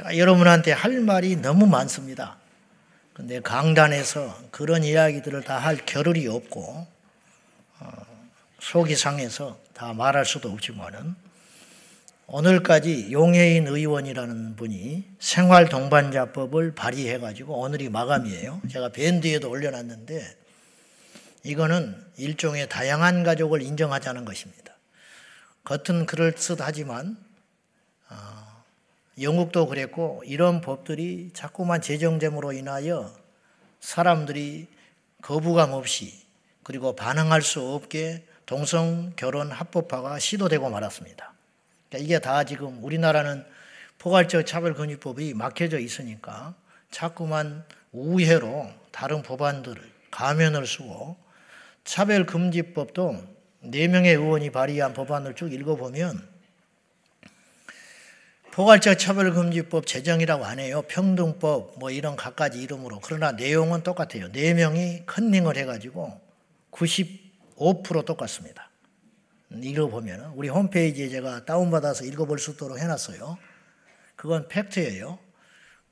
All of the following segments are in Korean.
제가 여러분한테 할 말이 너무 많습니다. 근데 강단에서 그런 이야기들을 다 할 겨를이 없고 속이 상해서 다 말할 수도 없지만은 오늘까지 용해인 의원이라는 분이 생활동반자법을 발의해가지고 오늘이 마감이에요. 제가 밴드에도 올려놨는데 이거는 일종의 다양한 가족을 인정하자는 것입니다. 겉은 그럴듯하지만 영국도 그랬고 이런 법들이 자꾸만 제정됨으로 인하여 사람들이 거부감 없이 그리고 반항할 수 없게 동성 결혼 합법화가 시도되고 말았습니다. 그러니까 이게 다 지금 우리나라는 포괄적 차별금지법이 막혀져 있으니까 자꾸만 우회로 다른 법안들을 가면을 쓰고 차별금지법도 4명의 의원이 발의한 법안을 쭉 읽어보면 포괄적 차별금지법 제정이라고 안 해요. 평등법 뭐 이런 갖가지 이름으로. 그러나 내용은 똑같아요. 4명이 컨닝을 해가지고 95% 똑같습니다. 읽어보면 우리 홈페이지에 제가 다운받아서 읽어볼 수 있도록 해놨어요. 그건 팩트예요.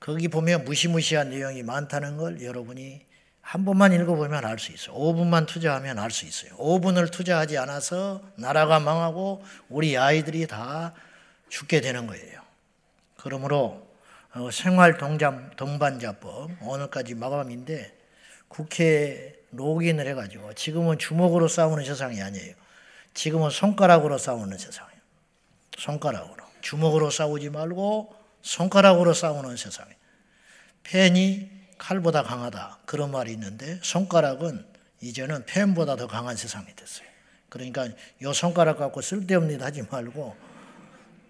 거기 보면 무시무시한 내용이 많다는 걸 여러분이 한 번만 읽어보면 알 수 있어요. 5분만 투자하면 알 수 있어요. 5분을 투자하지 않아서 나라가 망하고 우리 아이들이 다 죽게 되는 거예요. 그러므로 생활동반자법 오늘까지 마감인데 국회에 로그인을 해가지고 지금은 주먹으로 싸우는 세상이 아니에요. 지금은 손가락으로 싸우는 세상이에요. 손가락으로. 주먹으로 싸우지 말고 손가락으로 싸우는 세상이에요. 펜이 칼보다 강하다. 그런 말이 있는데 손가락은 이제는 펜보다 더 강한 세상이 됐어요. 그러니까 요 손가락 갖고 쓸데없는 일 하지 말고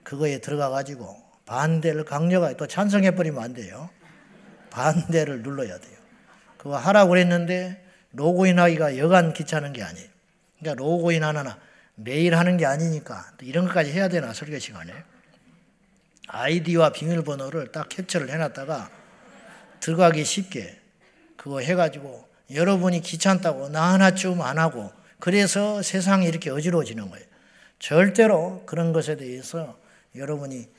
그거에 들어가가지고 반대를 강력하게 또 찬성해버리면 안 돼요. 반대를 눌러야 돼요. 그거 하라고 그랬는데 로그인 하기가 여간 귀찮은 게 아니에요. 그러니까 로그인 하나 매일 하는 게 아니니까 또 이런 것까지 해야 되나 설교 시간에. 아이디와 비밀번호를 딱 캡처를 해놨다가 들어가기 쉽게 그거 해가지고 여러분이 귀찮다고 나 하나쯤 안 하고 그래서 세상이 이렇게 어지러워지는 거예요. 절대로 그런 것에 대해서 여러분이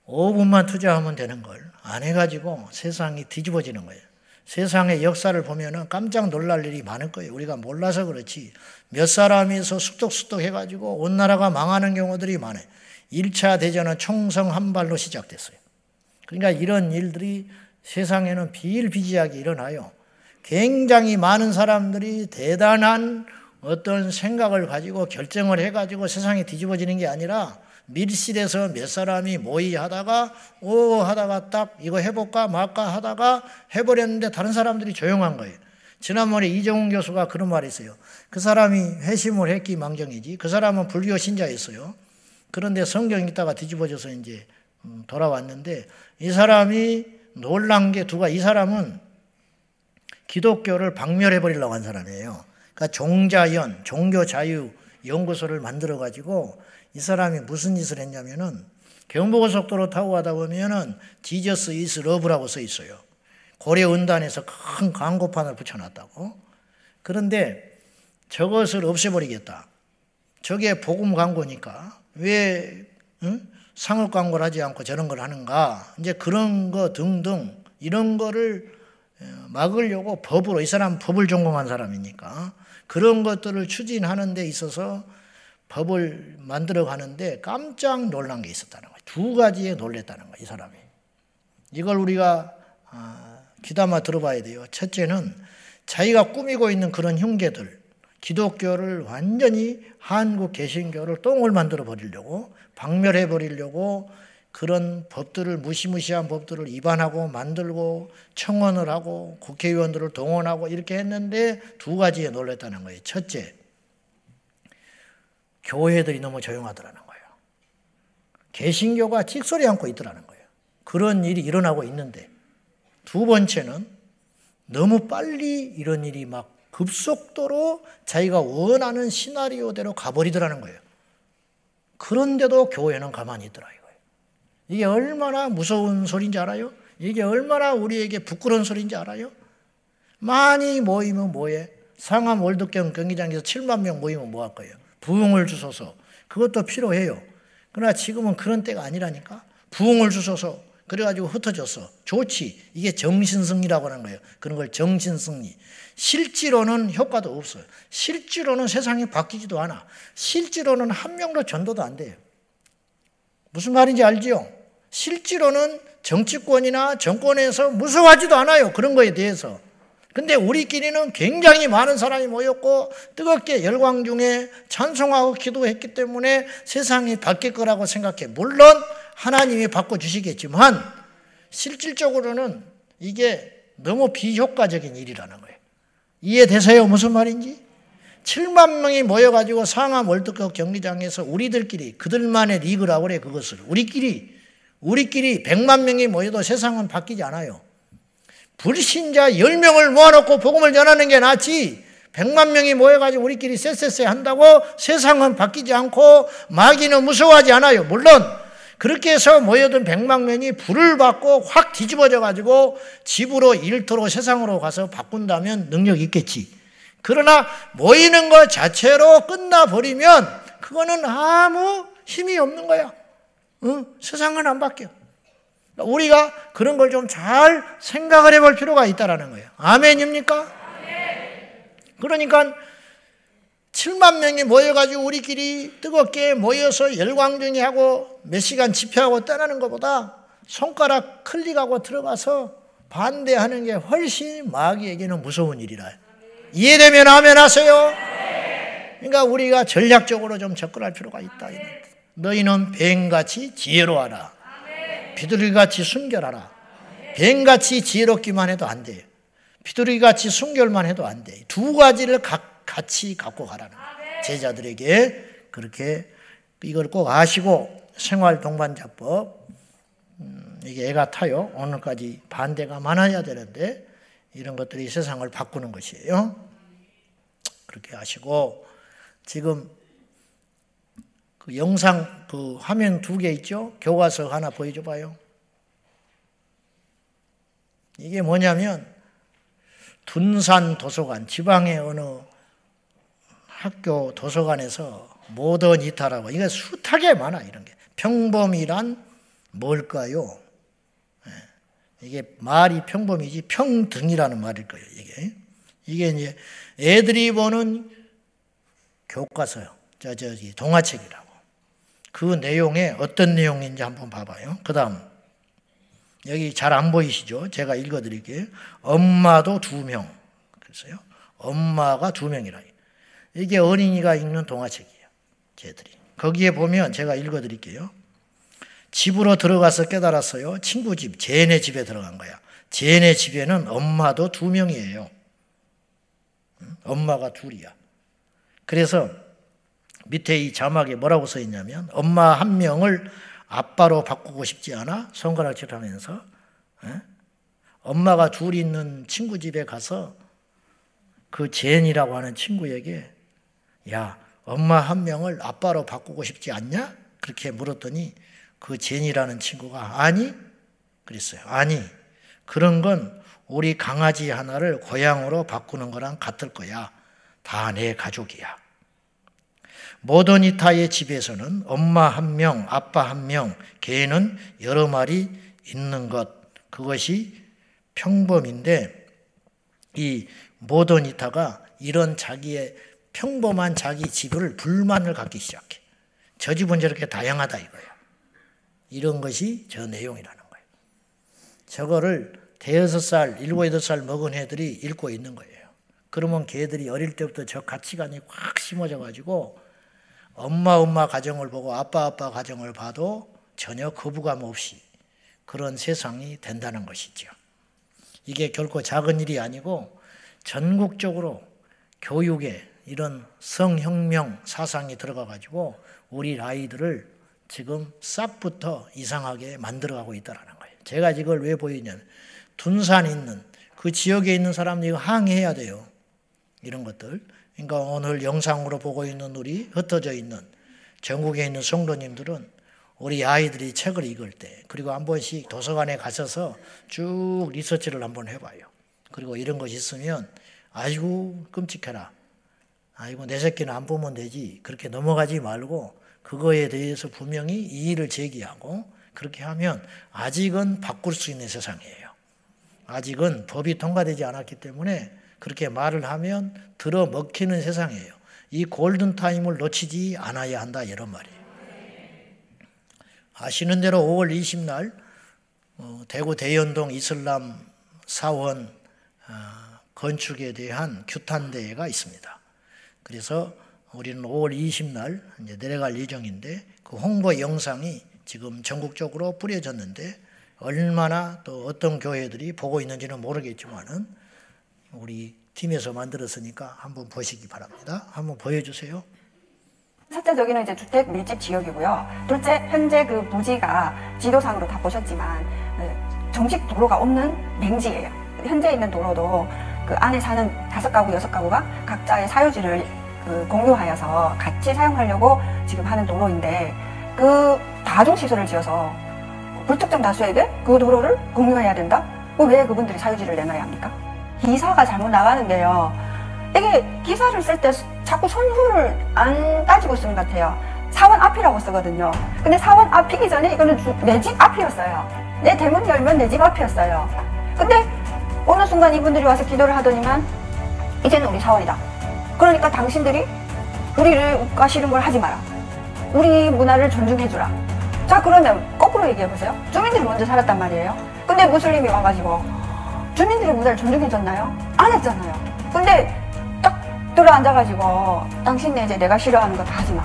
5분만 투자하면 되는 걸 안 해가지고 세상이 뒤집어지는 거예요. 세상의 역사를 보면은 깜짝 놀랄 일이 많을 거예요. 우리가 몰라서 그렇지. 몇 사람이서 쑥덕쑥덕 해가지고 온 나라가 망하는 경우들이 많아요. 1차 대전은 총성 한 발로 시작됐어요. 그러니까 이런 일들이 세상에는 비일비재하게 일어나요. 굉장히 많은 사람들이 대단한 어떤 생각을 가지고 결정을 해가지고 세상이 뒤집어지는 게 아니라 밀실에서 몇 사람이 모의하다가 하다가 딱 이거 해볼까 말까 하다가 해버렸는데 다른 사람들이 조용한 거예요. 지난번에 이정훈 교수가 그런 말을 했어요. 그 사람이 회심을 했기 망정이지. 그 사람은 불교 신자였어요. 그런데 성경 읽다가 뒤집어져서 이제 돌아왔는데 이 사람이 놀란 게 이 사람은 기독교를 박멸해버리려고 한 사람이에요. 그러니까 종자연, 종교자유연구소를 만들어가지고 이 사람이 무슨 짓을 했냐면은 경부고속도로 타고 가다 보면은 지저스 이즈 러브라고 써 있어요. 고려 은단에서 큰 광고판을 붙여놨다고. 그런데 저것을 없애버리겠다. 저게 복음 광고니까 왜 상업 광고를 하지 않고 저런 걸 하는가. 이제 그런 거 등등 이런 거를 막으려고 법으로 이 사람은 법을 전공한 사람이니까 그런 것들을 추진하는 데 있어서 법을 만들어 가는데 깜짝 놀란 게 있었다는 거예요. 2가지에 놀랬다는 거예요. 이 사람이. 이걸 우리가 귀담아 들어봐야 돼요. 첫째는 자기가 꾸미고 있는 그런 흉계들 기독교를 완전히 한국 개신교를 똥을 만들어 버리려고 박멸해 버리려고 그런 법들을 무시무시한 법들을 위반하고 만들고 청원을 하고 국회의원들을 동원하고 이렇게 했는데 2가지에 놀랬다는 거예요. 첫째, 교회들이 너무 조용하더라는 거예요. 개신교가 찍소리 않고 있더라는 거예요. 그런 일이 일어나고 있는데 2번째는 너무 빨리 이런 일이 막 급속도로 자기가 원하는 시나리오대로 가버리더라는 거예요. 그런데도 교회는 가만히 있더라 이거예요. 이게 얼마나 무서운 소리인지 알아요? 이게 얼마나 우리에게 부끄러운 소리인지 알아요? 많이 모이면 뭐해? 상암 월드경 경기장에서 7만 명 모이면 뭐 할 거예요? 부흥을 주소서. 그것도 필요해요. 그러나 지금은 그런 때가 아니라니까. 부흥을 주소서. 그래가지고 흩어졌어. 좋지. 이게 정신승리라고 하는 거예요. 그런 걸 정신승리. 실제로는 효과도 없어요. 실제로는 세상이 바뀌지도 않아. 실제로는 한 명도 전도도 안 돼요. 무슨 말인지 알지요? 실제로는 정치권이나 정권에서 무서워하지도 않아요. 그런 거에 대해서. 근데 우리끼리는 굉장히 많은 사람이 모였고 뜨겁게 열광 중에 찬송하고 기도했기 때문에 세상이 바뀔 거라고 생각해. 물론 하나님이 바꿔주시겠지만 실질적으로는 이게 너무 비효과적인 일이라는 거예요. 이해되세요? 무슨 말인지? 7만 명이 모여가지고 상암 월드컵 경기장에서 우리들끼리 그들만의 리그라고 그래. 그것을 우리끼리 100만 명이 모여도 세상은 바뀌지 않아요. 불신자 10명을 모아놓고 복음을 전하는 게 낫지 100만 명이 모여가지고 우리끼리 쎄쎄쎄 한다고 세상은 바뀌지 않고 마귀는 무서워하지 않아요. 물론 그렇게 해서 모여든 100만 명이 불을 받고 확 뒤집어져가지고 집으로 일터로 세상으로 가서 바꾼다면 능력이 있겠지. 그러나 모이는 것 자체로 끝나버리면 그거는 아무 힘이 없는 거야. 세상은 안 바뀌어. 우리가 그런 걸 좀 잘 생각을 해볼 필요가 있다는 거예요. 아멘입니까? 그러니까 7만 명이 모여가지고 우리끼리 뜨겁게 모여서 열광중이 하고 몇 시간 집회하고 떠나는 것보다 손가락 클릭하고 들어가서 반대하는 게 훨씬 마귀에게는 무서운 일이라. 이해되면 아멘 하세요. 그러니까 우리가 전략적으로 좀 접근할 필요가 있다. 너희는 뱀같이 지혜로워하라. 비둘기같이 순결하라. 뱀같이 지혜롭기만 해도 안 돼요. 비둘기같이 순결만 해도 안 돼요. 두 가지를 같이 갖고 가라는 거예요. 제자들에게 그렇게 이걸 꼭 아시고 생활동반자법 이게 애가 타요. 오늘까지 반대가 많아야 되는데 이런 것들이 세상을 바꾸는 것이에요. 그렇게 하시고 지금 그 영상 그 화면 2개 있죠? 교과서 하나 보여줘 봐요. 이게 뭐냐면 둔산 도서관, 지방의 어느 학교 도서관에서 모던 이탈하고 이게 숱하게 많아. 이런 게 평범이란 뭘까요? 이게 말이 평범이지 평등이라는 말일 거예요. 이게 이제 애들이 보는 교과서요. 저기 동화책이라고. 그 내용에 어떤 내용인지 한번 봐봐요. 그 다음 여기 잘 안 보이시죠? 제가 읽어드릴게요. 엄마도 2명. 그래서요. 엄마가 2명이라. 이게 어린이가 읽는 동화책이에요. 쟤들이. 거기에 보면 제가 읽어드릴게요. 집으로 들어가서 깨달았어요. 친구 집, 쟤네 집에 들어간 거야. 쟤네 집에는 엄마도 2명이에요. 엄마가 2이야. 그래서 밑에 이 자막에 뭐라고 써 있냐면 엄마 1명을 아빠로 바꾸고 싶지 않아? 손가락질 하면서 엄마가 2 있는 친구 집에 가서 그 젠이라고 하는 친구에게 야, 엄마 1명을 아빠로 바꾸고 싶지 않냐? 그렇게 물었더니 그 젠이라는 친구가 아니? 그랬어요. 아니, 그런 건 우리 강아지 하나를 고양이로 바꾸는 거랑 같을 거야. 다 내 가족이야. 모더니타의 집에서는 엄마 1명, 아빠 1명, 개는 여러 마리 있는 것. 그것이 평범인데 이 모더니타가 이런 자기의 평범한 자기 집을 불만을 갖기 시작해. 저 집은 저렇게 다양하다 이거야. 이런 것이 저 내용이라는 거예요. 저거를 5살, 7, 8살 먹은 애들이 읽고 있는 거예요. 그러면 걔들이 어릴 때부터 저 가치관이 확 심어져 가지고 엄마 가정을 보고 아빠 가정을 봐도 전혀 거부감 없이 그런 세상이 된다는 것이죠. 이게 결코 작은 일이 아니고 전국적으로 교육에 이런 성혁명 사상이 들어가 가지고 우리 아이들을 지금 싹부터 이상하게 만들어가고 있다는 거예요. 제가 이걸 왜 보이냐면 둔산에 있는 그 지역에 있는 사람들이 항의해야 돼요. 이런 것들. 그러니까 오늘 영상으로 보고 있는 우리 흩어져 있는 전국에 있는 성도님들은 우리 아이들이 책을 읽을 때 그리고 한 번씩 도서관에 가셔서 쭉 리서치를 한번 해봐요. 그리고 이런 것이 있으면 아이고 끔찍해라. 아이고 내 새끼는 안 보면 되지. 그렇게 넘어가지 말고 그거에 대해서 분명히 이의를 제기하고 그렇게 하면 아직은 바꿀 수 있는 세상이에요. 아직은 법이 통과되지 않았기 때문에 그렇게 말을 하면 들어먹히는 세상이에요. 이 골든타임을 놓치지 않아야 한다 이런 말이에요. 아시는 대로 5월 20날 대구 대연동 이슬람 사원 건축에 대한 규탄대회가 있습니다. 그래서 우리는 5월 20날 이제 내려갈 예정인데 그 홍보 영상이 지금 전국적으로 뿌려졌는데 얼마나 또 어떤 교회들이 보고 있는지는 모르겠지만은 우리 팀에서 만들었으니까 한번 보시기 바랍니다. 한번 보여주세요. 첫째, 저기는 이제 주택 밀집 지역이고요. 둘째, 현재 그 부지가 지도상으로 다 보셨지만 정식 도로가 없는 맹지예요. 현재 있는 도로도 그 안에 사는 5가구, 6가구가 각자의 사유지를 공유하여서 같이 사용하려고 지금 하는 도로인데 그 다중시설을 지어서 불특정 다수에게 그 도로를 공유해야 된다? 왜 그분들이 사유지를 내놔야 합니까? 기사가 잘못 나가는데요. 이게 기사를 쓸 때 자꾸 선후를 안 따지고 쓰는 것 같아요. 사원 앞이라고 쓰거든요. 근데 사원 앞이기 전에 이거는 내 집 앞이었어요. 내 대문 열면 내 집 앞이었어요. 근데 어느 순간 이분들이 와서 기도를 하더니만 이제는 우리 사원이다. 그러니까 당신들이 우리를 욱가시는 걸 하지 마라. 우리 문화를 존중해주라. 자, 그러면 거꾸로 얘기해보세요. 주민들이 먼저 살았단 말이에요. 근데 무슬림이 와가지고 주민들의 문화를 존중해줬나요? 안 했잖아요. 근데 딱 들어앉아가지고 당신네 이제 내가 싫어하는 거 다 하지 마.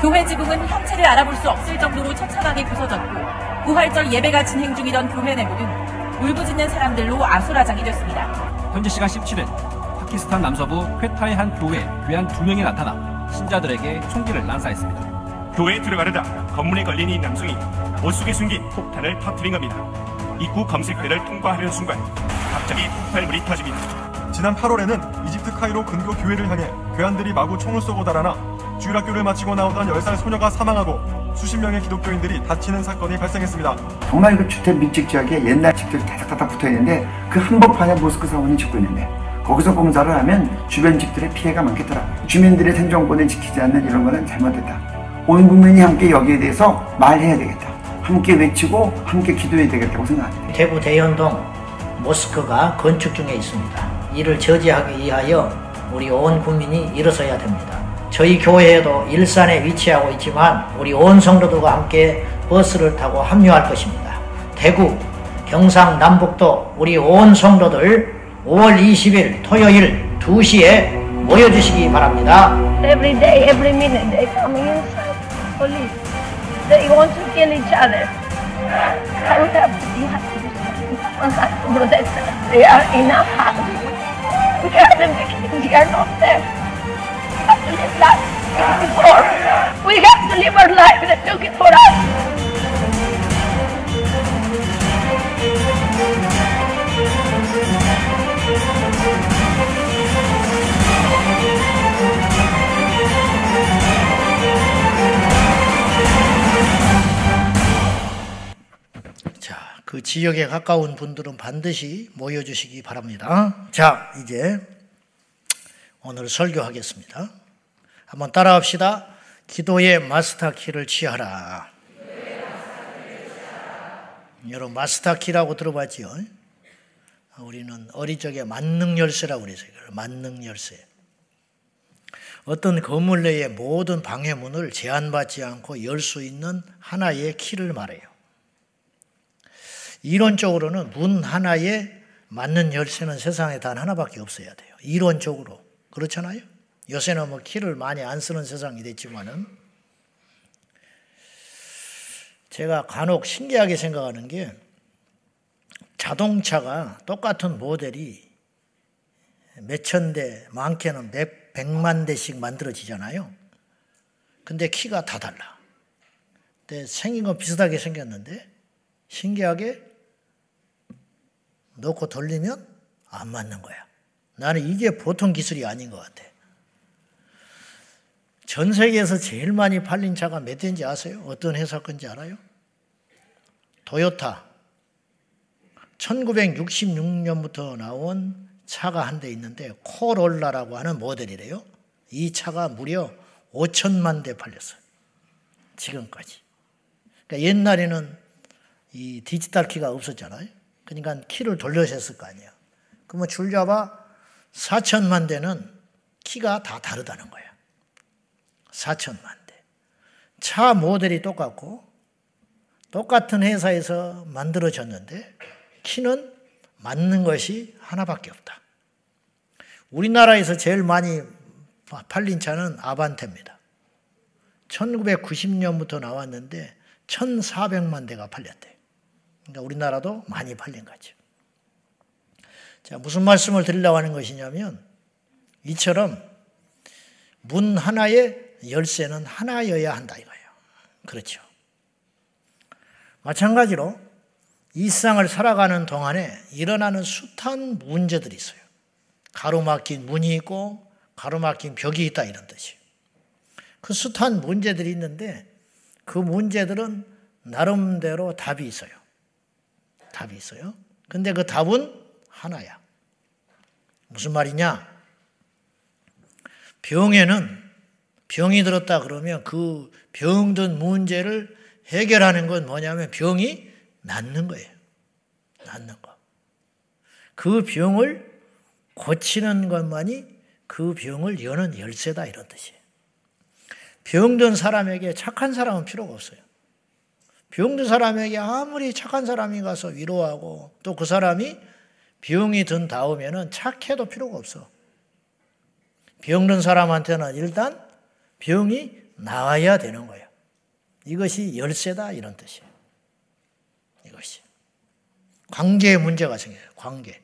교회 지붕은 형체를 알아볼 수 없을 정도로 처참하게 부서졌고 부활절 예배가 진행 중이던 교회 내부는 울부짖는 사람들로 아수라장이 됐습니다. 현지 시간 17일 파키스탄 남서부 퀘타의 한 교회에 괴한 2명이 나타나 신자들에게 총기를 난사했습니다. 교회에 들어가려다 건물에 걸린 이 남성이 옷 속에 숨긴 폭탄을 터뜨린 겁니다. 입구 검색대를 통과하려는 순간 갑자기 폭발물이 터집니다. 지난 8월에는 이집트 카이로 근교 교회를 향해 괴한들이 마구 총을 쏘고 달아나 주일학교를 마치고 나오던 10살 소녀가 사망하고 수십 명의 기독교인들이 다치는 사건이 발생했습니다. 정말 그 주택 밀집 지역에 옛날 집들이 다닥다닥 붙어있는데 그 한복판에 모스크 사원이 짓고 있는데 거기서 공사를 하면 주변 집들의 피해가 많겠더라고요. 주민들의 생존권을 지키지 않는 이런 거는 잘못됐다. 온 국민이 함께 여기에 대해서 말해야 되겠다. 함께 외치고 함께 기도해야 되겠다고 생각합니다. 대구 대연동 모스크가 건축 중에 있습니다. 이를 저지하기 위하여 우리 온 국민이 일어서야 됩니다. 저희 교회에도 일산에 위치하고 있지만 우리 온 성도들과 함께 버스를 타고 합류할 것입니다. 대구, 경상남북도 우리 온 성도들 5월 20일 토요일 2시에 모여주시기 바랍니다. Every day, every minute, they coming inside. Police. They want to kill each other. I would have to do something to protect them. They are in a house. We are the victims. We are not them. We have to live life before. We have to live our life that took it for us. 자, 그 지역에 가까운 분들은 반드시 모여주시기 바랍니다. 자, 이제 오늘 설교하겠습니다. 한번 따라합시다. 기도의 마스터 키를 취하라. 여러분 마스터 키라고 들어봤지요? 우리는 어릴 적에 만능 열쇠라고 그랬어요. 만능 열쇠. 어떤 건물 내의 모든 방해문을 제한받지 않고 열 수 있는 하나의 키를 말해요. 이론적으로는 문 하나에 맞는 열쇠는 세상에 단 하나밖에 없어야 돼요. 이론적으로. 그렇잖아요? 요새는 뭐 키를 많이 안 쓰는 세상이 됐지만은 제가 간혹 신기하게 생각하는 게 자동차가 똑같은 모델이 몇천 대, 많게는 몇 백만 대씩 만들어지잖아요. 근데 키가 다 달라. 근데 생긴 건 비슷하게 생겼는데 신기하게 넣고 돌리면 안 맞는 거야. 나는 이게 보통 기술이 아닌 것 같아. 전 세계에서 제일 많이 팔린 차가 몇 대인지 아세요? 어떤 회사 건지 알아요? 토요타. 1966년부터 나온 차가 한 대 있는데 코롤라라고 하는 모델이래요. 이 차가 무려 5천만 대 팔렸어요. 지금까지. 그러니까 옛날에는 이 디지털 키가 없었잖아요. 그러니까 키를 돌려서 했을 거 아니에요. 그러면 줄 잡아 4천만 대는 키가 다 다르다는 거예요. 4천만 대. 차 모델이 똑같고 똑같은 회사에서 만들어졌는데 키는 맞는 것이 하나밖에 없다. 우리나라에서 제일 많이 팔린 차는 아반떼입니다. 1990년부터 나왔는데 1,400만 대가 팔렸대요. 그러니까 우리나라도 많이 팔린 거죠. 자, 무슨 말씀을 드리려고 하는 것이냐면 이처럼 문 하나에 열쇠는 하나여야 한다 이거예요. 그렇죠. 마찬가지로 이 세상을 살아가는 동안에 일어나는 숱한 문제들이 있어요. 가로막힌 문이 있고 가로막힌 벽이 있다 이런 뜻이에요. 그 숱한 문제들이 있는데 그 문제들은 나름대로 답이 있어요. 답이 있어요. 근데 그 답은 하나야. 무슨 말이냐? 병에는 병이 들었다 그러면 그 병든 문제를 해결하는 건 뭐냐면 병이 낫는 거예요. 낫는 거. 그 병을 고치는 것만이 그 병을 여는 열쇠다 이런 뜻이에요. 병든 사람에게 착한 사람은 필요가 없어요. 병든 사람에게 아무리 착한 사람이 가서 위로하고 또 그 사람이 병이 든 다음에는 착해도 필요가 없어. 병든 사람한테는 일단 병이 나아야 되는 거예요. 이것이 열쇠다 이런 뜻이에요. 이것이. 관계에 문제가 생겨요. 관계.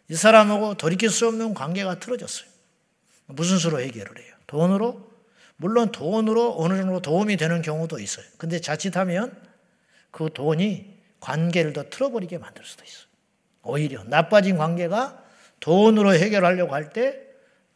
이 사람하고 돌이킬 수 없는 관계가 틀어졌어요. 무슨 수로 해결을 해요? 돈으로? 물론 돈으로 어느 정도 도움이 되는 경우도 있어요. 근데 자칫하면 그 돈이 관계를 더 틀어버리게 만들 수도 있어요. 오히려 나빠진 관계가 돈으로 해결하려고 할 때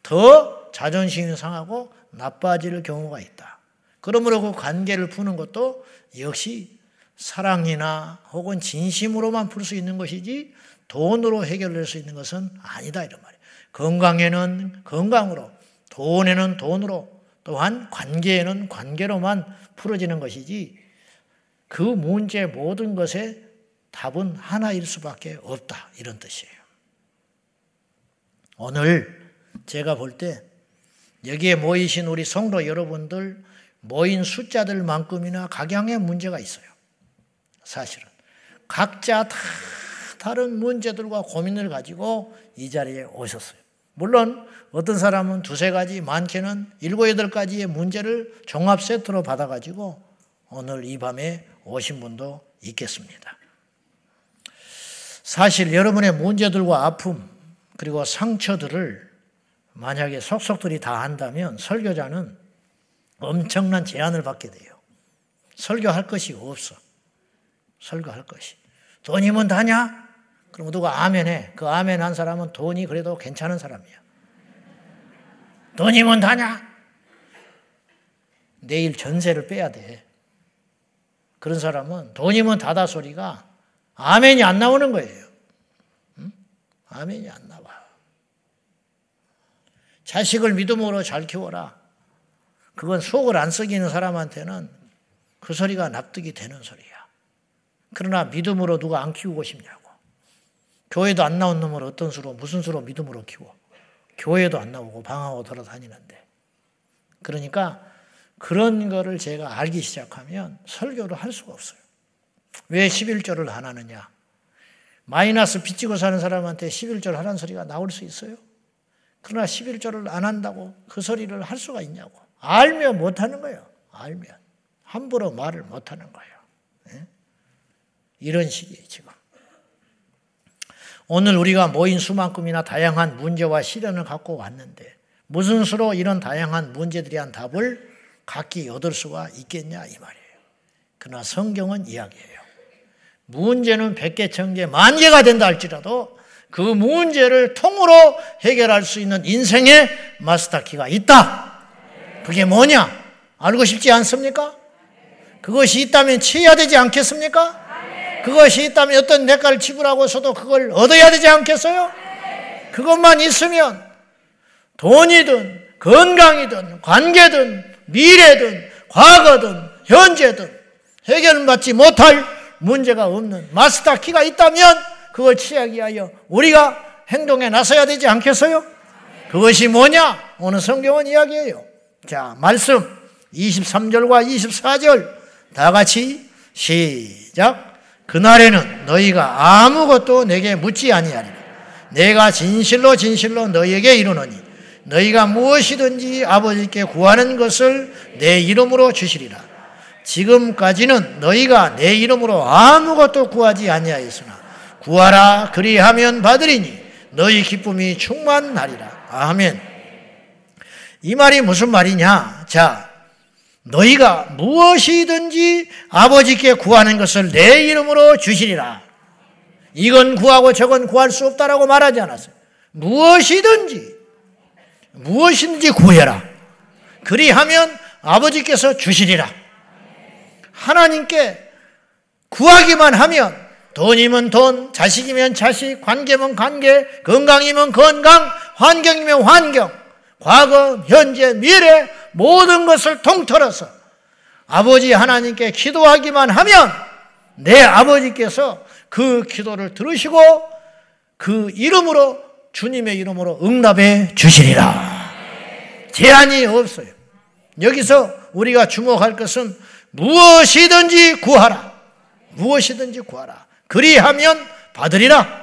더 자존심이 상하고 나빠질 경우가 있다. 그러므로 그 관계를 푸는 것도 역시 사랑이나 혹은 진심으로만 풀 수 있는 것이지 돈으로 해결될 수 있는 것은 아니다 이런 말이에요. 건강에는 건강으로, 돈에는 돈으로, 또한 관계에는 관계로만 풀어지는 것이지 그 문제 모든 것의 답은 하나일 수밖에 없다 이런 뜻이에요. 오늘 제가 볼 때 여기에 모이신 우리 성도 여러분들 모인 숫자들만큼이나 각양의 문제가 있어요. 사실은 각자 다 다른 문제들과 고민을 가지고 이 자리에 오셨어요. 물론 어떤 사람은 두세 가지, 많게는 7, 8가지의 문제를 종합 세트로 받아가지고 오늘 이 밤에 오신 분도 있겠습니다. 사실 여러분의 문제들과 아픔 그리고 상처들을 만약에 속속들이 다 한다면 설교자는 엄청난 제한을 받게 돼요. 설교할 것이 없어. 설교할 것이. 돈이면 다냐? 그럼 누가 아멘해. 그 아멘 한 사람은 돈이 그래도 괜찮은 사람이야. 돈이면 다냐? 내일 전세를 빼야 돼. 그런 사람은 돈이면 다다 소리가 아멘이 안 나오는 거예요. 응? 아멘이 안 나와. 자식을 믿음으로 잘 키워라. 그건 속을 안 썩이는 사람한테는 그 소리가 납득이 되는 소리야. 그러나 믿음으로 누가 안 키우고 싶냐고. 교회도 안 나온 놈을 어떤 수로 무슨 수로 믿음으로 키워. 교회도 안 나오고 방황하고 돌아다니는데. 그러니까 그런 거를 제가 알기 시작하면 설교를 할 수가 없어요. 왜 11조를 안 하느냐. 마이너스 빚지고 사는 사람한테 11조를 하라는 소리가 나올 수 있어요? 그러나 11조를 안 한다고 그 소리를 할 수가 있냐고. 알면 못하는 거예요. 알면. 함부로 말을 못하는 거예요. 네? 이런 식이에요 지금. 오늘 우리가 모인 수만큼이나 다양한 문제와 시련을 갖고 왔는데 무슨 수로 이런 다양한 문제들에 대한 답을 각기 얻을 수가 있겠냐 이 말이에요. 그러나 성경은 이야기해요. 문제는 100개, 1000개, 10,000개가 된다 할지라도 그 문제를 통으로 해결할 수 있는 인생의 마스터키가 있다. 그게 뭐냐? 알고 싶지 않습니까? 그것이 있다면 취해야 되지 않겠습니까? 그것이 있다면 어떤 대가를 지불하고서도 그걸 얻어야 되지 않겠어요? 그것만 있으면 돈이든 건강이든 관계든 미래든 과거든 현재든 해결받지 못할 문제가 없는 마스터 키가 있다면 그걸 취하기 위하여 우리가 행동에 나서야 되지 않겠어요? 그것이 뭐냐? 오늘 성경은 이야기해요. 자, 말씀 23절과 24절 다 같이 시작. 그날에는 너희가 아무것도 내게 묻지 아니하리라. 내가 진실로 진실로 너희에게 이르노니 너희가 무엇이든지 아버지께 구하는 것을 내 이름으로 주시리라. 지금까지는 너희가 내 이름으로 아무것도 구하지 아니하였으나 구하라 그리하면 받으리니 너희 기쁨이 충만하리라. 아멘. 이 말이 무슨 말이냐? 자, 너희가 무엇이든지 아버지께 구하는 것을 내 이름으로 주시리라. 이건 구하고 저건 구할 수 없다라고 말하지 않았어요. 무엇이든지 구해라. 그리하면 아버지께서 주시리라. 하나님께 구하기만 하면 돈이면 돈, 자식이면 자식, 관계면 관계, 건강이면 건강, 환경이면 환경, 과거, 현재, 미래 모든 것을 통틀어서 아버지 하나님께 기도하기만 하면 내 아버지께서 그 기도를 들으시고 그 이름으로 주님의 이름으로 응답해 주시리라. 제한이 없어요. 여기서 우리가 주목할 것은 무엇이든지 구하라. 무엇이든지 구하라. 그리하면 받으리라.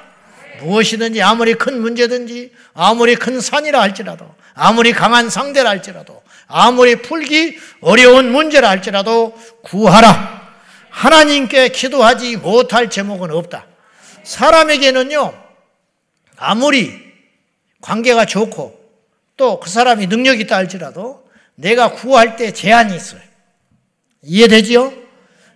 무엇이든지 아무리 큰 문제든지 아무리 큰 산이라 할지라도 아무리 강한 상대라 할지라도 아무리 풀기 어려운 문제라 할지라도 구하라. 하나님께 기도하지 못할 제목은 없다. 사람에게는요, 아무리 관계가 좋고 또 그 사람이 능력이 있다 할지라도 내가 구할 때 제한이 있어요. 이해되지요?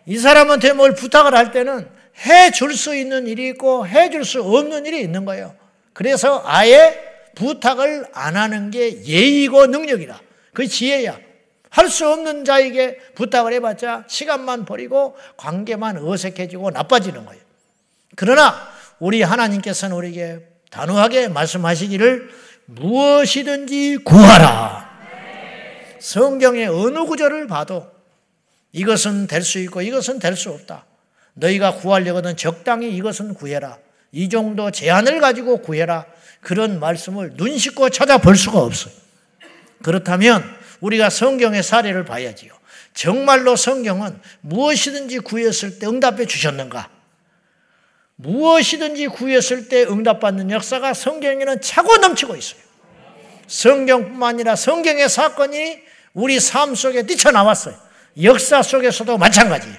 이 사람한테 뭘 부탁을 할 때는 해줄 수 있는 일이 있고 해줄 수 없는 일이 있는 거예요. 그래서 아예 부탁을 안 하는 게 예의고 능력이라. 그 지혜야. 할 수 없는 자에게 부탁을 해봤자 시간만 버리고 관계만 어색해지고 나빠지는 거예요. 그러나 우리 하나님께서는 우리에게 단호하게 말씀하시기를 무엇이든지 구하라. 성경의 어느 구절을 봐도 이것은 될 수 있고 이것은 될 수 없다. 너희가 구하려거든 적당히 이것은 구해라. 이 정도 제한을 가지고 구해라. 그런 말씀을 눈 씻고 찾아볼 수가 없어요. 그렇다면 우리가 성경의 사례를 봐야지요. 정말로 성경은 무엇이든지 구했을 때 응답해 주셨는가? 무엇이든지 구했을 때 응답받는 역사가 성경에는 차고 넘치고 있어요. 성경뿐만 아니라 성경의 사건이 우리 삶 속에 뛰쳐나왔어요. 역사 속에서도 마찬가지예요.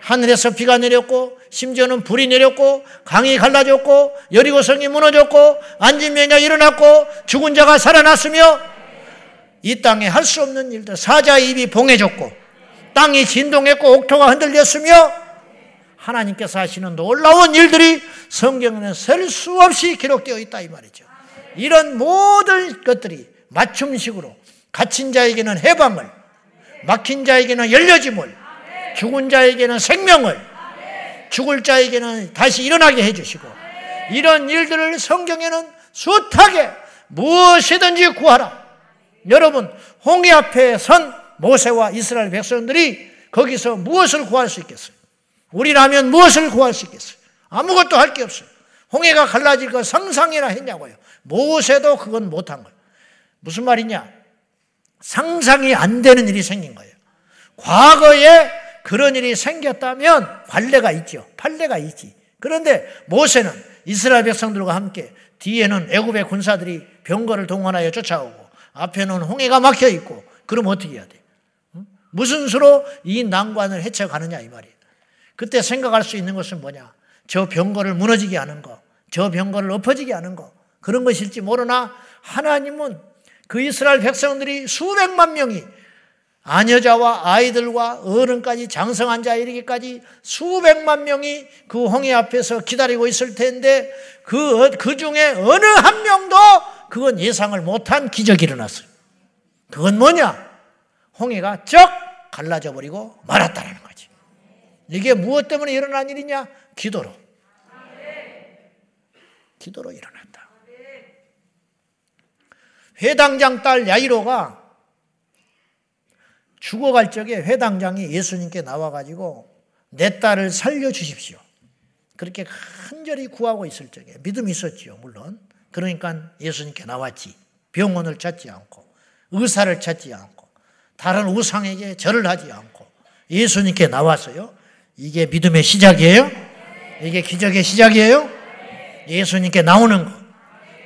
하늘에서 비가 내렸고 심지어는 불이 내렸고 강이 갈라졌고 여리고성이 무너졌고 앉은 자가 일어났고 죽은 자가 살아났으며 이 땅에 할 수 없는 일들, 사자의 입이 봉해졌고 땅이 진동했고 옥토가 흔들렸으며 하나님께서 하시는 놀라운 일들이 성경에는 셀 수 없이 기록되어 있다 이 말이죠. 이런 모든 것들이 맞춤식으로 갇힌 자에게는 해방을, 막힌 자에게는 열려짐을, 죽은 자에게는 생명을, 죽을 자에게는 다시 일어나게 해주시고 이런 일들을 성경에는 숱하게 무엇이든지 구하라. 여러분, 홍해 앞에 선 모세와 이스라엘 백성들이 거기서 무엇을 구할 수 있겠어요? 우리라면 무엇을 구할 수 있겠어요? 아무것도 할 게 없어요. 홍해가 갈라질 거 상상이나 했냐고요. 모세도 그건 못한 거예요. 무슨 말이냐? 상상이 안 되는 일이 생긴 거예요. 과거에 그런 일이 생겼다면 관례가 있죠. 판례가 있지. 그런데 모세는 이스라엘 백성들과 함께 뒤에는 애굽의 군사들이 병거를 동원하여 쫓아오고 앞에는 홍해가 막혀 있고 그럼 어떻게 해야 돼? 무슨 수로 이 난관을 헤쳐가느냐 이 말이에요. 그때 생각할 수 있는 것은 뭐냐? 저 병거를 무너지게 하는 거, 저 병거를 엎어지게 하는 거, 그런 것일지 모르나 하나님은 그 이스라엘 백성들이 수백만 명이 아녀자와 아이들과 어른까지 장성한 자 이르기까지 수백만 명이 그 홍해 앞에서 기다리고 있을 텐데 그 중에 어느 한 명도 그건 예상을 못한 기적이 일어났어요. 그건 뭐냐? 홍해가 쩍 갈라져 버리고 말았다는 거지. 이게 무엇 때문에 일어난 일이냐? 기도로. 기도로 일어났다. 회당장 딸 야이로가 죽어갈 적에 회당장이 예수님께 나와가지고 내 딸을 살려주십시오. 그렇게 간절히 구하고 있을 적에 믿음이 있었지요, 물론. 그러니까 예수님께 나왔지. 병원을 찾지 않고 의사를 찾지 않고 다른 우상에게 절을 하지 않고 예수님께 나왔어요. 이게 믿음의 시작이에요? 이게 기적의 시작이에요? 예수님께 나오는 거.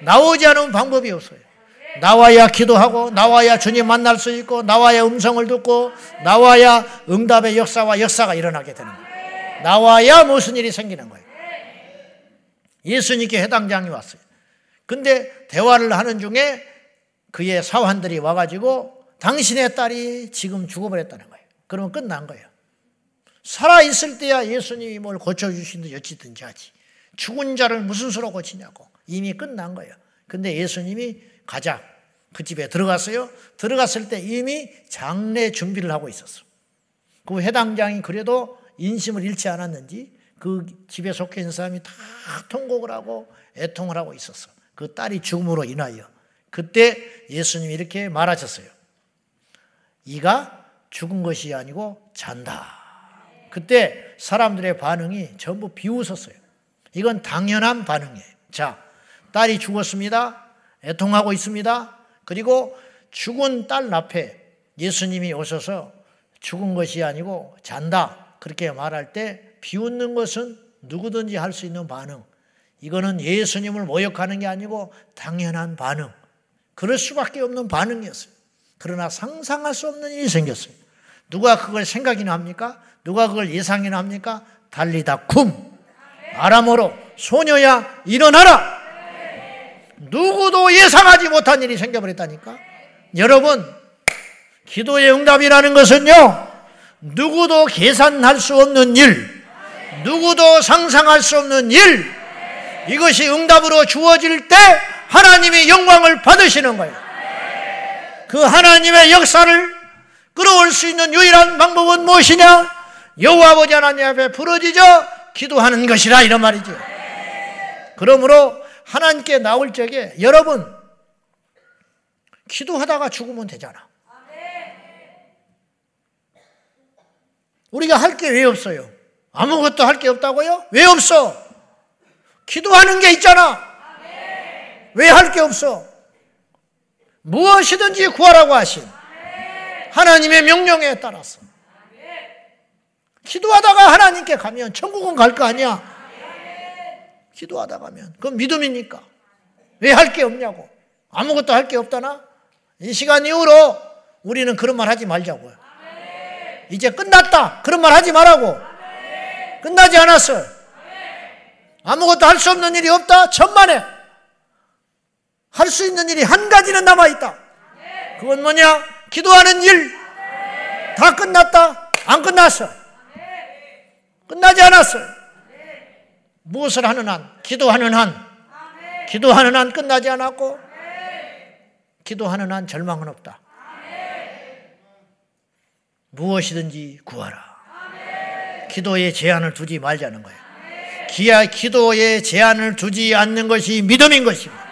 나오지 않으면 방법이 없어요. 나와야 기도하고 나와야 주님 만날 수 있고 나와야 음성을 듣고 나와야 응답의 역사가 일어나게 되는 거예요. 나와야 무슨 일이 생기는 거예요. 예수님께 해당장이 왔어요. 근데 대화를 하는 중에 그의 사환들이 와가지고 당신의 딸이 지금 죽어버렸다는 거예요. 그러면 끝난 거예요. 살아있을 때야 예수님이 뭘 고쳐주시든지 어찌든지 하지. 죽은 자를 무슨 수로 고치냐고. 이미 끝난 거예요. 근데 예수님이 가자. 그 집에 들어갔어요. 들어갔을 때 이미 장례 준비를 하고 있었어. 그 해당장이 그래도 인심을 잃지 않았는지 그 집에 속해 있는 사람이 다 통곡을 하고 애통을 하고 있었어. 그 딸이 죽음으로 인하여. 그때 예수님이 이렇게 말하셨어요. 이가 죽은 것이 아니고 잔다. 그때 사람들의 반응이 전부 비웃었어요. 이건 당연한 반응이에요. 자, 딸이 죽었습니다. 애통하고 있습니다. 그리고 죽은 딸 앞에 예수님이 오셔서 죽은 것이 아니고 잔다. 그렇게 말할 때 비웃는 것은 누구든지 할 수 있는 반응. 이거는 예수님을 모욕하는 게 아니고 당연한 반응. 그럴 수밖에 없는 반응이었어요. 그러나 상상할 수 없는 일이 생겼어요. 누가 그걸 생각이나 합니까? 누가 그걸 예상이나 합니까? 달리다 쿰! 아람어로 소녀야 일어나라! 누구도 예상하지 못한 일이 생겨버렸다니까. 여러분, 기도의 응답이라는 것은요, 누구도 계산할 수 없는 일, 누구도 상상할 수 없는 일, 이것이 응답으로 주어질 때 하나님이 영광을 받으시는 거예요. 그 하나님의 역사를 끌어올 수 있는 유일한 방법은 무엇이냐? 여호와 아버지 하나님 앞에 부르짖어 기도하는 것이라, 이런 말이죠. 그러므로 하나님께 나올 적에 여러분 기도하다가 죽으면 되잖아. 우리가 할 게 왜 없어요? 아무것도 할 게 없다고요? 왜 없어? 기도하는 게 있잖아. 왜 할 게 없어? 무엇이든지 구하라고 하신 하나님의 명령에 따라서 기도하다가 하나님께 가면 천국은 갈 거 아니야. 기도하다 가면 그건 믿음이니까. 왜 할 게 없냐고. 아무것도 할 게 없다나? 이 시간 이후로 우리는 그런 말 하지 말자고요. 이제 끝났다. 그런 말 하지 말라고. 끝나지 않았어. 아무것도 할 수 없는 일이 없다. 천만에. 할 수 있는 일이 한 가지는 남아있다. 그건 뭐냐? 기도하는 일. 다 끝났다. 안 끝났어. 끝나지 않았어. 무엇을 하는 한? 기도하는 한. 기도하는 한 끝나지 않았고, 기도하는 한 절망은 없다. 무엇이든지 구하라. 기도에 제한을 두지 말자는 거예요. 기도에 제한을 두지 않는 것이 믿음인 것입니다.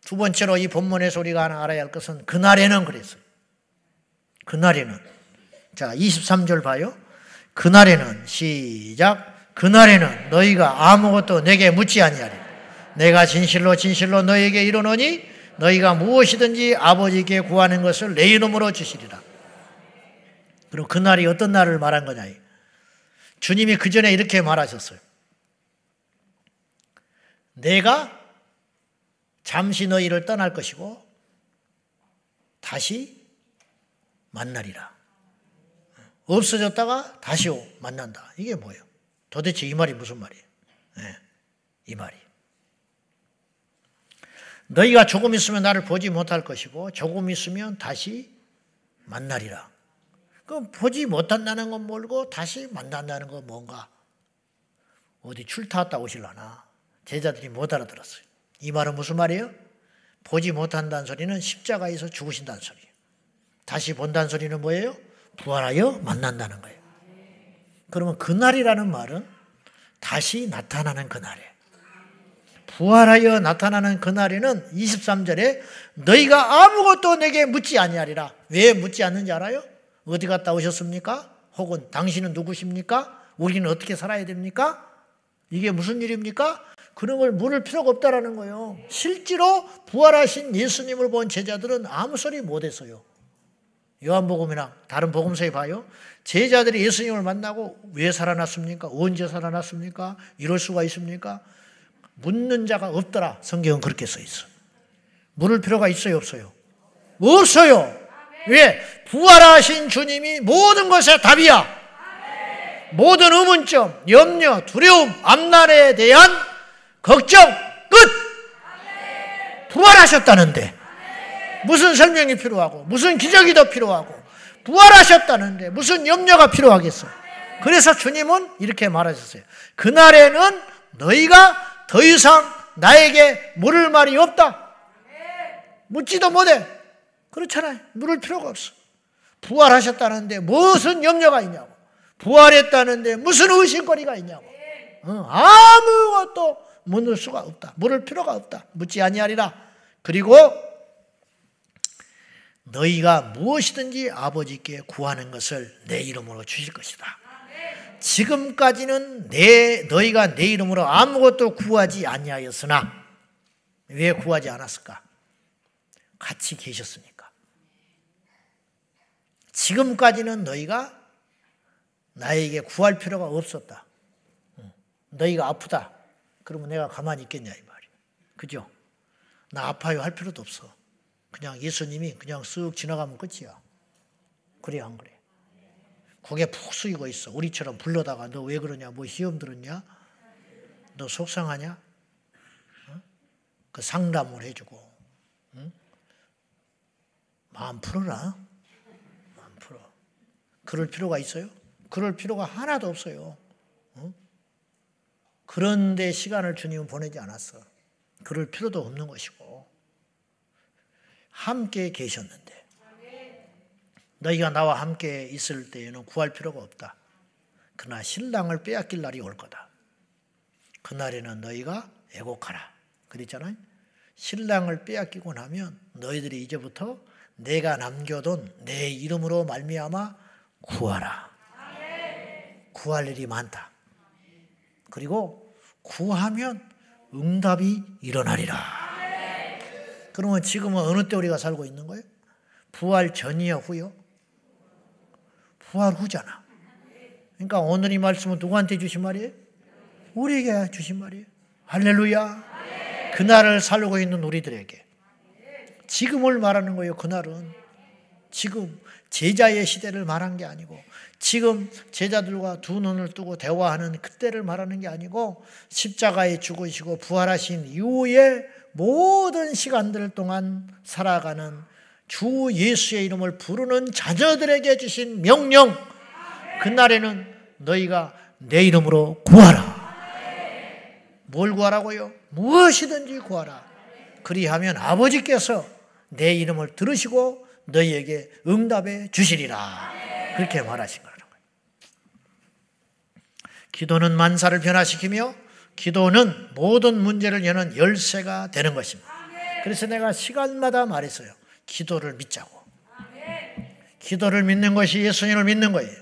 두 번째로 이 본문에서 우리가 하나 알아야 할 것은 그날에는 그랬어요. 그날에는. 자, 23절 봐요. 그날에는, 시작. 그날에는 너희가 아무것도 내게 묻지 아니하리라. 내가 진실로 진실로 너희에게 이르노니 너희가 무엇이든지 아버지께 구하는 것을 내 이름으로 주시리라. 그럼 그날이 어떤 날을 말한 거냐. 주님이 그 전에 이렇게 말하셨어요. 내가 잠시 너희를 떠날 것이고 다시 만나리라. 없어졌다가 다시 만난다. 이게 뭐예요? 도대체 이 말이 무슨 말이에요? 네, 이 말이. 너희가 조금 있으면 나를 보지 못할 것이고 조금 있으면 다시 만나리라. 그럼 보지 못한다는 건 뭘고 다시 만난다는 건 뭔가? 어디 출타했다 오실라나? 제자들이 못 알아들었어요. 이 말은 무슨 말이에요? 보지 못한다는 소리는 십자가에서 죽으신다는 소리예요. 다시 본다는 소리는 뭐예요? 부활하여 만난다는 거예요. 그러면 그날이라는 말은 다시 나타나는 그날이에요. 부활하여 나타나는 그날에는 23절에 너희가 아무것도 내게 묻지 아니하리라. 왜 묻지 않는지 알아요? 어디 갔다 오셨습니까? 혹은 당신은 누구십니까? 우리는 어떻게 살아야 됩니까? 이게 무슨 일입니까? 그런 걸 물을 필요가 없다라는 거예요. 실제로 부활하신 예수님을 본 제자들은 아무 소리 못했어요. 요한복음이나 다른 복음서에 봐요. 제자들이 예수님을 만나고 왜 살아났습니까? 언제 살아났습니까? 이럴 수가 있습니까? 묻는 자가 없더라. 성경은 그렇게 써 있어. 물을 필요가 있어요, 없어요? 없어요. 왜? 부활하신 주님이 모든 것의 답이야. 모든 의문점, 염려, 두려움, 암난에 대한 걱정 끝. 부활하셨다는데 무슨 설명이 필요하고 무슨 기적이 더 필요하고 부활하셨다는데 무슨 염려가 필요하겠어. 그래서 주님은 이렇게 말하셨어요. 그날에는 너희가 더 이상 나에게 물을 말이 없다. 묻지도 못해. 그렇잖아요. 물을 필요가 없어. 부활하셨다는데 무슨 염려가 있냐고. 부활했다는데 무슨 의심거리가 있냐고. 아무것도 묻을 수가 없다. 물을 필요가 없다. 묻지 아니하리라. 그리고 너희가 무엇이든지 아버지께 구하는 것을 내 이름으로 주실 것이다. 지금까지는 너희가 내 이름으로 아무것도 구하지 아니하였으나 왜 구하지 않았을까? 같이 계셨으니까. 지금까지는 너희가 나에게 구할 필요가 없었다. 너희가 아프다. 그러면 내가 가만히 있겠냐 이 말이야. 그죠? 나 아파요 할 필요도 없어. 그냥 예수님이 그냥 쓱 지나가면 끝이야. 그래 안 그래? 고개 푹 숙이고 있어. 우리처럼 불러다가 너 왜 그러냐? 뭐 시험 들었냐? 너 속상하냐? 그 상담을 해주고 마음 풀어라. 마음 풀어. 그럴 필요가 있어요? 그럴 필요가 하나도 없어요. 그런데 시간을 주님은 보내지 않았어. 그럴 필요도 없는 것이고 함께 계셨는데 너희가 나와 함께 있을 때에는 구할 필요가 없다. 그러나 신랑을 빼앗길 날이 올 거다. 그날에는 너희가 애곡하라. 그랬잖아요. 신랑을 빼앗기고 나면 너희들이 이제부터 내가 남겨둔 내 이름으로 말미암아 구하라. 구할 일이 많다. 그리고 구하면 응답이 일어나리라. 그러면 지금은 어느 때 우리가 살고 있는 거예요? 부활 전이요, 후요? 부활 후잖아. 그러니까 오늘 이 말씀은 누구한테 주신 말이에요? 우리에게 주신 말이에요. 할렐루야. 그날을 살고 있는 우리들에게. 지금을 말하는 거예요. 그날은. 지금 제자의 시대를 말한 게 아니고 지금 제자들과 두 눈을 뜨고 대화하는 그때를 말하는 게 아니고 십자가에 죽으시고 부활하신 이후에 모든 시간들 동안 살아가는 주 예수의 이름을 부르는 자녀들에게 주신 명령. 그날에는 너희가 내 이름으로 구하라. 뭘 구하라고요? 무엇이든지 구하라. 그리하면 아버지께서 내 이름을 들으시고 너희에게 응답해 주시리라. 그렇게 말하신 거라는 거예요. 기도는 만사를 변화시키며 기도는 모든 문제를 여는 열쇠가 되는 것입니다. 그래서 내가 시간마다 말했어요. 기도를 믿자고. 기도를 믿는 것이 예수님을 믿는 거예요.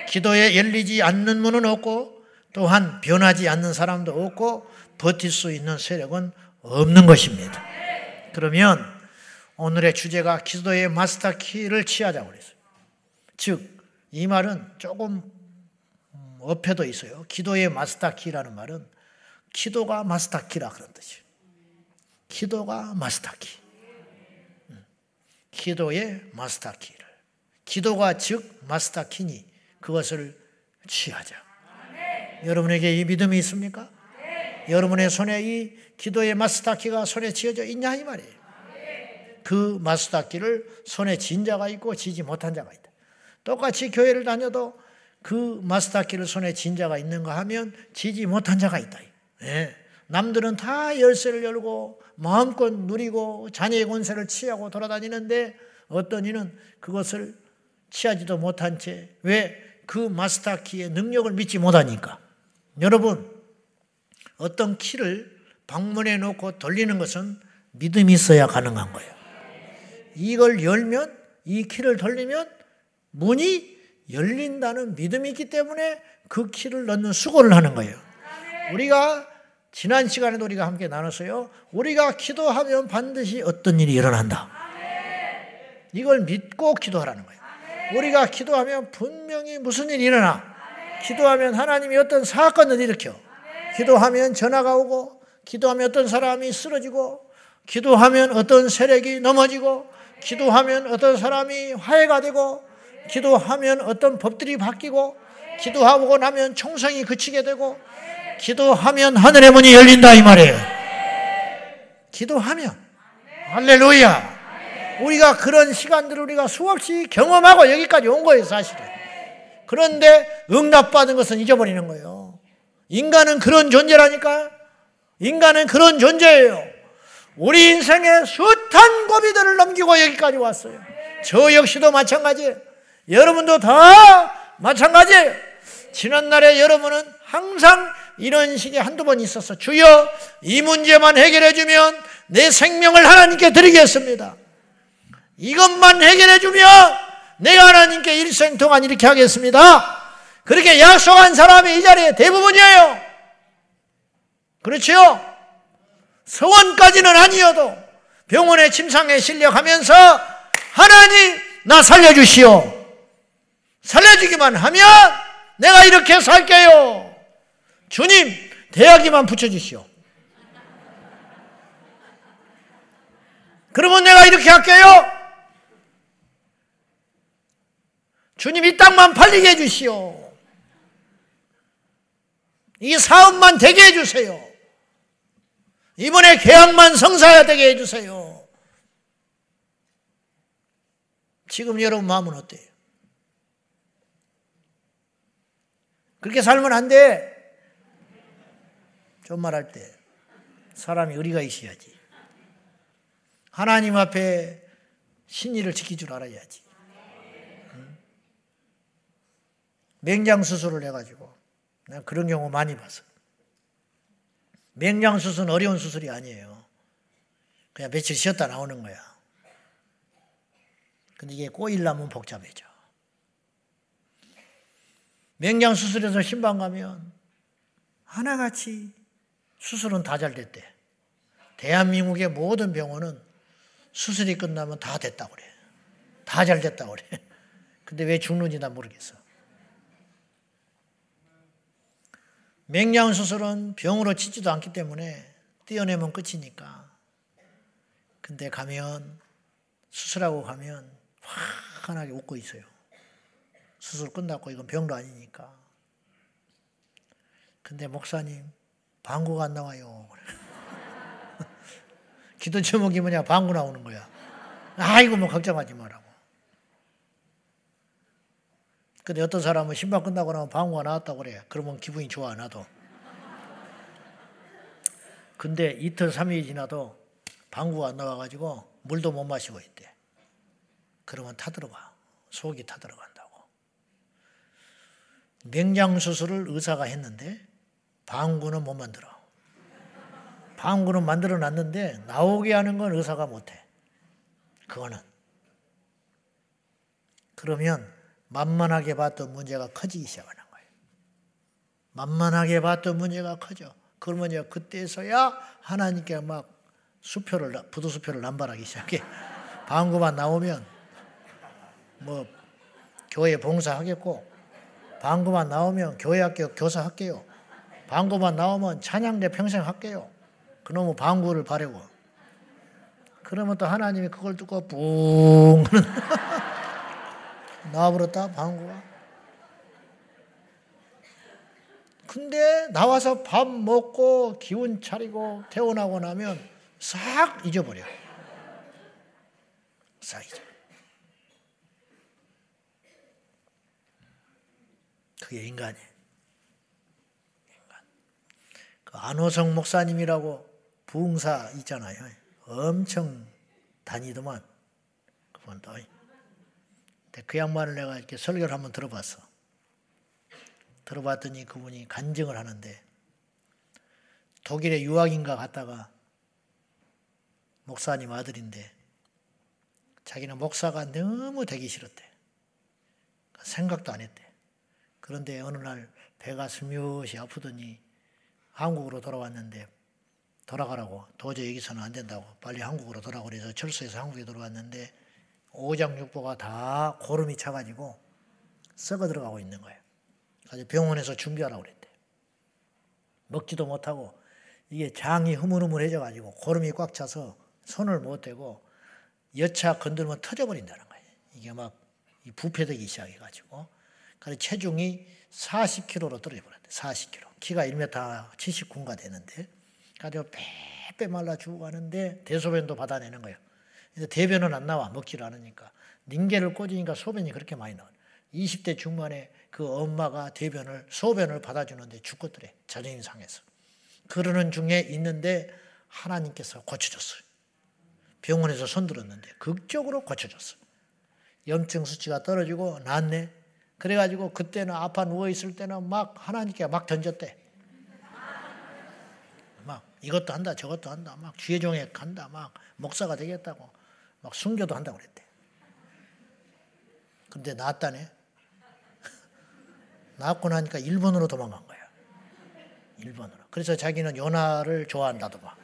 기도에 열리지 않는 문은 없고 또한 변하지 않는 사람도 없고 버틸 수 있는 세력은 없는 것입니다. 그러면 오늘의 주제가 기도의 마스터키를 취하자고 그랬어요. 즉, 이 말은 조금 어폐도 있어요. 기도의 마스터키라는 말은 기도가 마스터키라 그런 뜻이에요. 기도가 마스터키. 기도의 마스터키를. 기도가 즉 마스터키니 그것을 취하자. 여러분에게 이 믿음이 있습니까? 여러분의 손에 이 기도의 마스터키가 손에 쥐어져 있냐 이 말이에요. 그 마스터키를 손에 쥔 자가 있고 쥐지 못한 자가 있다. 똑같이 교회를 다녀도 그 마스터키를 손에 쥔 자가 있는가 하면 쥐지 못한 자가 있다. 네. 남들은 다 열쇠를 열고 마음껏 누리고 자녀의 권세를 취하고 돌아다니는데 어떤 이는 그것을 취하지도 못한 채 왜? 그 마스터키의 능력을 믿지 못하니까. 여러분, 어떤 키를 방문해 놓고 돌리는 것은 믿음이 있어야 가능한 거예요. 이걸 열면, 이 키를 돌리면 문이 열린다는 믿음이 있기 때문에 그 키를 넣는 수고를 하는 거예요. 우리가 지난 시간에도 우리가 함께 나눴어요. 우리가 기도하면 반드시 어떤 일이 일어난다. 이걸 믿고 기도하라는 거예요. 우리가 기도하면 분명히 무슨 일이 일어나. 기도하면 하나님이 어떤 사건을 일으켜. 기도하면 전화가 오고, 기도하면 어떤 사람이 쓰러지고, 기도하면 어떤 세력이 넘어지고, 기도하면 어떤 사람이 화해가 되고, 기도하면 어떤 법들이 바뀌고, 기도하고 나면 총성이 그치게 되고, 기도하면 하늘의 문이 열린다 이 말이에요. 기도하면. 할렐루야. 우리가 그런 시간들을 우리가 수없이 경험하고 여기까지 온 거예요, 사실은. 그런데 응답받은 것은 잊어버리는 거예요. 인간은 그런 존재라니까. 인간은 그런 존재예요. 우리 인생의 숱한 고비들을 넘기고 여기까지 왔어요. 저 역시도 마찬가지예요. 여러분도 다 마찬가지예요. 지난날에 여러분은 항상 이런 식의 한두 번 있었어. 주여, 이 문제만 해결해 주면 내 생명을 하나님께 드리겠습니다. 이것만 해결해 주면 내가 하나님께 일생 동안 이렇게 하겠습니다. 그렇게 약속한 사람이 이 자리에 대부분이에요. 그렇죠? 서원까지는 아니어도 병원에 침상에 실려가면서 하나님 나 살려주시오. 살려주기만 하면 내가 이렇게 살게요. 주님 대야기만 붙여주시오. 그러면 내가 이렇게 할게요. 주님 이 땅만 팔리게 해주시오. 이 사업만 되게 해주세요. 이번에 계약만 성사되게 해주세요. 지금 여러분 마음은 어때요? 그렇게 살면 안 돼. 좀 말할 때 사람이 의리가 있어야지. 하나님 앞에 신의를 지킬 줄 알아야지. 응? 맹장 수술을 해가지고 난 그런 경우 많이 봤어. 맹장 수술은 어려운 수술이 아니에요. 그냥 며칠 쉬었다 나오는 거야. 근데 이게 꼬이려면 복잡해져. 맹장 수술에서 신방 가면 하나같이 수술은 다 잘 됐대. 대한민국의 모든 병원은 수술이 끝나면 다 됐다고 그래. 다 잘 됐다고 그래. 근데 왜 죽는지 난 모르겠어. 맹장 수술은 병으로 치지도 않기 때문에 떼어내면 끝이니까. 근데 가면 수술하고 가면 환하게 웃고 있어요. 수술 끝났고 이건 병도 아니니까. 근데 목사님 방구가 안 나와요. 기도 제목이 뭐냐? 방구 나오는 거야. 아이고 뭐 걱정하지 말라고. 근데 어떤 사람은 신방 끝나고 나면 방구가 나왔다고 그래. 그러면 기분이 좋아 나도. 근데 이틀 3일이 지나도 방구가 안 나와가지고 물도 못 마시고 있대. 그러면 타들어가. 속이 타들어간다고. 맹장 수술을 의사가 했는데 방구는 못 만들어. 방구는 만들어 놨는데 나오게 하는 건 의사가 못해. 그거는. 그러면 만만하게 봤던 문제가 커지기 시작하는 거예요. 만만하게 봤던 문제가 커져. 그러면 이제 그때서야 하나님께 막 부도수표를 남발하기 시작해. 방구만 나오면 뭐 교회 봉사하겠고, 방구만 나오면 교회 학교 교사할게요. 방구만 나오면 찬양대 평생 할게요. 그놈의 방구를 바르고. 그러면 또 하나님이 그걸 듣고 뿡 나와버렸다 방구가. 근데 나와서 밥 먹고 기운 차리고 퇴원하고 나면 싹 잊어버려. 싹 잊어. 그게 인간이에요. 인간. 그 안호성 목사님이라고 부흥사 있잖아요. 엄청 다니더만 그분도. 근데 그 양반을 내가 이렇게 설교를 한번 들어봤어. 들어봤더니 그분이 간증을 하는데 독일에 유학인가 갔다가 목사님 아들인데 자기는 목사가 너무 되기 싫었대. 생각도 안 했대. 그런데 어느 날 배가 슬며시 아프더니 한국으로 돌아왔는데 돌아가라고, 도저히 여기서는 안 된다고 빨리 한국으로 돌아가고 그래서 철수해서 한국에 돌아왔는데 오장육부가 다 고름이 차가지고 썩어 들어가고 있는 거예요. 그래서 병원에서 준비하라고 그랬대. 먹지도 못하고 이게 장이 흐물흐물해져가지고 고름이 꽉 차서 손을 못 대고 여차 건들면 터져버린다는 거예요. 이게 막 부패되기 시작해가지고. 그래서 체중이 40kg로 떨어져 버렸대. 40kg. 키가 1m 79가 되는데. 그래서 빼빼 말라 죽어가는데 대소변도 받아내는 거예요. 근데 대변은 안 나와. 먹지를 않으니까. 닌게를 꽂으니까 소변이 그렇게 많이 나와요. 20대 중반에 그 엄마가 소변을 받아주는데 죽겠더래. 자존심 상해서. 그러는 중에 있는데 하나님께서 고쳐줬어요. 병원에서 손들었는데 극적으로 고쳐줬어요. 염증 수치가 떨어지고 낫네. 그래가지고 그때는 아파 누워있을 때는 막 하나님께 막 던졌대. 막 이것도 한다 저것도 한다 막 주의종에 간다 막 목사가 되겠다고 막 순교도 한다고 그랬대. 근데 낫다네. 낫고 나니까 일본으로 도망간 거야. 일본으로. 그래서 자기는 요나를 좋아한다더만.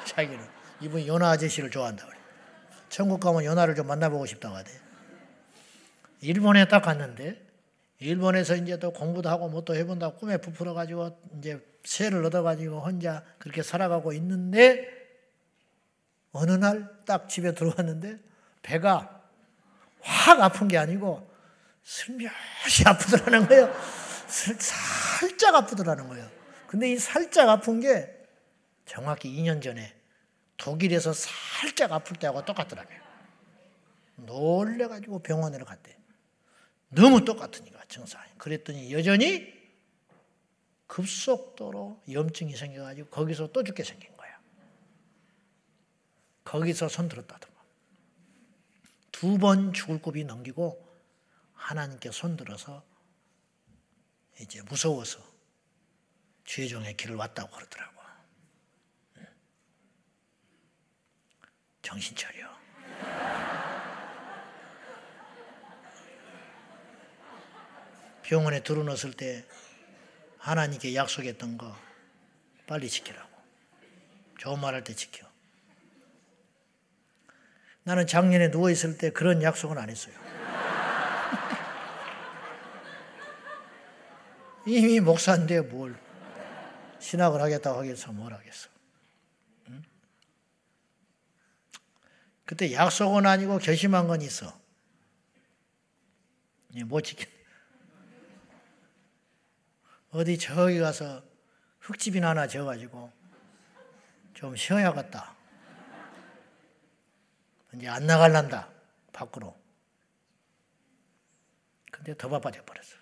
자기는 이분이 요나 아저씨를 좋아한다고 그래. 천국 가면 요나를 좀 만나보고 싶다고 하대. 일본에 딱 갔는데 일본에서 이제 또 공부도 하고 뭐 또 해본다고 꿈에 부풀어가지고 이제 새를 얻어가지고 혼자 그렇게 살아가고 있는데 어느 날 딱 집에 들어왔는데 배가 확 아픈 게 아니고 슬며시 아프더라는 거예요. 살짝 아프더라는 거예요. 근데 이 살짝 아픈 게 정확히 2년 전에 독일에서 살짝 아플 때하고 똑같더라고요. 놀래가지고 병원에 갔대. 너무 똑같으니까 증상이. 그랬더니 여전히 급속도로 염증이 생겨가지고 거기서 또 죽게 생긴 거야. 거기서 손 들었다더만. 2번 죽을 고비 넘기고 하나님께 손 들어서 이제 무서워서 죄종의 길을 왔다고 그러더라고. 정신 차려. 병원에 들어넣었을 때 하나님께 약속했던 거 빨리 지키라고. 좋은 말 할 때 지켜. 나는 작년에 누워있을 때 그런 약속은 안 했어요. 이미 목사인데 뭘 신학을 하겠다고 하겠어. 뭘 하겠어. 응? 그때 약속은 아니고 결심한 건 있어. 못 지켜. 어디 저기 가서 흙집이나 하나 지어가지고 좀 쉬어야겠다. 이제 안 나갈란다. 밖으로. 근데 더 바빠져 버렸어.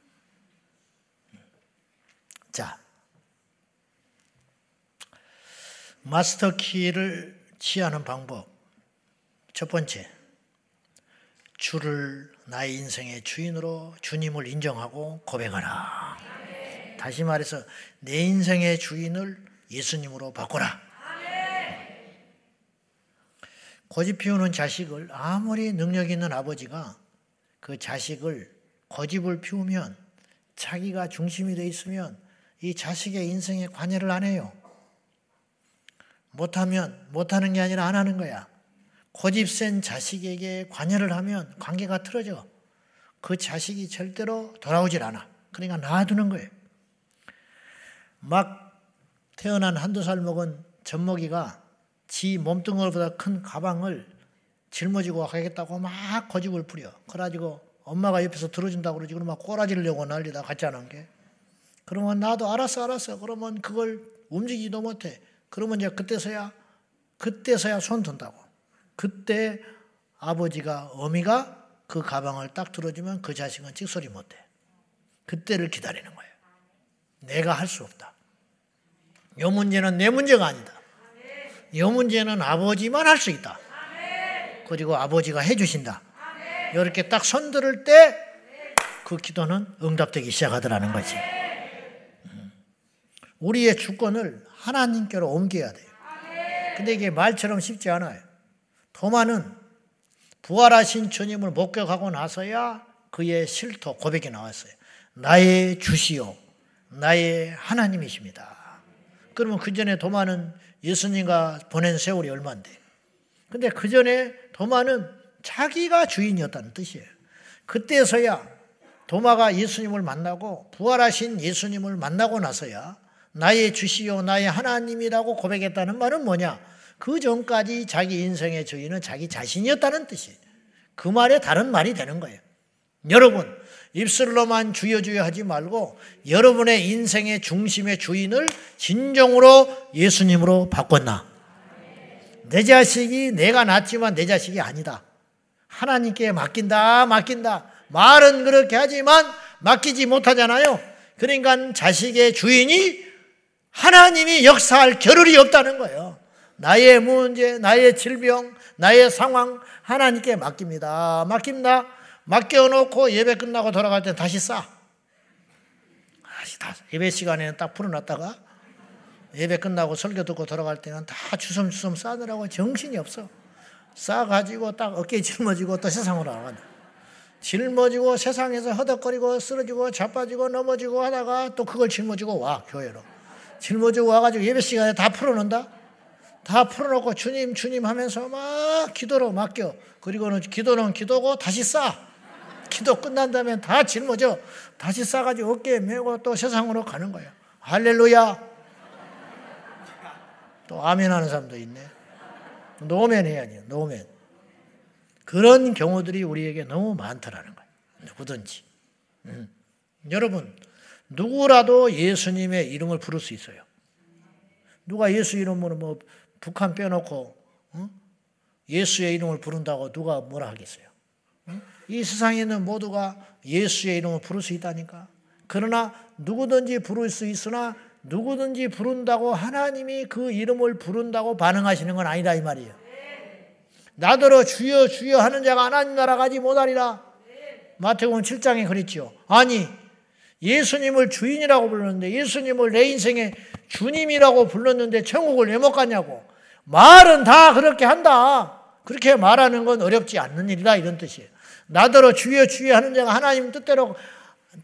자, 마스터 키를 취하는 방법. 첫 번째, 주를 나의 인생의 주인으로 주님을 인정하고 고백하라. 다시 말해서 내 인생의 주인을 예수님으로 바꿔라. 고집 피우는 자식을 아무리 능력 있는 아버지가 그 자식을 고집을 피우면 자기가 중심이 되어 있으면 이 자식의 인생에 관여를 안 해요. 못하면 못하는 게 아니라 안 하는 거야. 고집 센 자식에게 관여를 하면 관계가 틀어져. 그 자식이 절대로 돌아오질 않아. 그러니까 놔두는 거예요. 막 태어난 1~2살 먹은 젖먹이가 지 몸뚱어리보다 큰 가방을 짊어지고 가겠다고 막 고집을 부려. 그래가지고 엄마가 옆에서 들어준다고 그러지. 그러면 꼬라지를 내고 난리다. 같지 않은 게. 그러면 나도 알았어. 그러면 그걸 움직이지도 못해. 그러면 이제 그때서야 손 든다고. 그때 어미가 그 가방을 딱 들어주면 그 자식은 찍소리 못해. 그때를 기다리는 거예요. 내가 할 수 없다. 이 문제는 내 문제가 아니다. 이 문제는 아버지만 할 수 있다. 그리고 아버지가 해주신다. 이렇게 딱 손들을 때 그 기도는 응답되기 시작하더라는 거지. 우리의 주권을 하나님께로 옮겨야 돼요. 근데 이게 말처럼 쉽지 않아요. 도마는 부활하신 주님을 목격하고 나서야 그의 실토 고백이 나왔어요. 나의 주시요 나의 하나님이십니다. 그러면 그 전에 도마는 예수님과 보낸 세월이 얼마인데, 근데 그 전에 도마는 자기가 주인이었다는 뜻이에요. 그때서야 도마가 예수님을 만나고 부활하신 예수님을 만나고 나서야 나의 주시요 나의 하나님이라고 고백했다는 말은 뭐냐? 그 전까지 자기 인생의 주인은 자기 자신이었다는 뜻이에요. 그 말에 다른 말이 되는 거예요. 여러분, 입술로만 주여 주여 하지 말고 여러분의 인생의 중심의 주인을 진정으로 예수님으로 바꿨나? 내 자식이 내가 낳았지만 내 자식이 아니다. 하나님께 맡긴다. 말은 그렇게 하지만 맡기지 못하잖아요. 그러니까 자식의 주인이 하나님이 역사할 겨를이 없다는 거예요. 나의 문제, 나의 질병, 나의 상황 하나님께 맡깁니다. 맡겨놓고 예배 끝나고 돌아갈 때 다시 싸. 예배 시간에는 딱 풀어놨다가 예배 끝나고 설교 듣고 돌아갈 때는 다 주섬주섬 싸느라고 정신이 없어. 싸가지고 딱 어깨에 짊어지고 또 세상으로 나가네. 짊어지고 세상에서 허덕거리고 쓰러지고 자빠지고 넘어지고 하다가 또 그걸 짊어지고 와, 교회로. 짊어지고 와가지고 예배 시간에 다 풀어놓는다? 다 풀어놓고 주님 하면서 막 기도로 맡겨. 그리고는 기도는 기도고 다시 싸. 기도 끝난 다음에 다 짊어져. 다시 싸가지고 어깨에 메고 또 세상으로 가는 거야. 할렐루야. 또 아멘 하는 사람도 있네. 노멘 해야 돼요. 노멘. 그런 경우들이 우리에게 너무 많더라는 거예요. 누구든지. 여러분, 누구라도 예수님의 이름을 부를 수 있어요. 누가 예수 이름으로 뭐 북한 빼놓고 예수의 이름을 부른다고 누가 뭐라 하겠어요? 이 세상에 있는 모두가 예수의 이름을 부를 수 있다니까. 그러나 누구든지 부를 수 있으나 누구든지 부른다고 하나님이 그 이름을 부른다고 반응하시는 건 아니다 이 말이에요. 나더러 주여 주여 하는 자가 하나님 나라 가지 못하리라. 마태복음 7장에 그랬죠. 아니, 예수님을 주인이라고 불렀는데, 예수님을 내 인생의 주님이라고 불렀는데 천국을 왜 못 가냐고. 말은 다 그렇게 한다. 그렇게 말하는 건 어렵지 않는 일이다 이런 뜻이에요. 나더러 주여 주여 하는 자가 하나님 뜻대로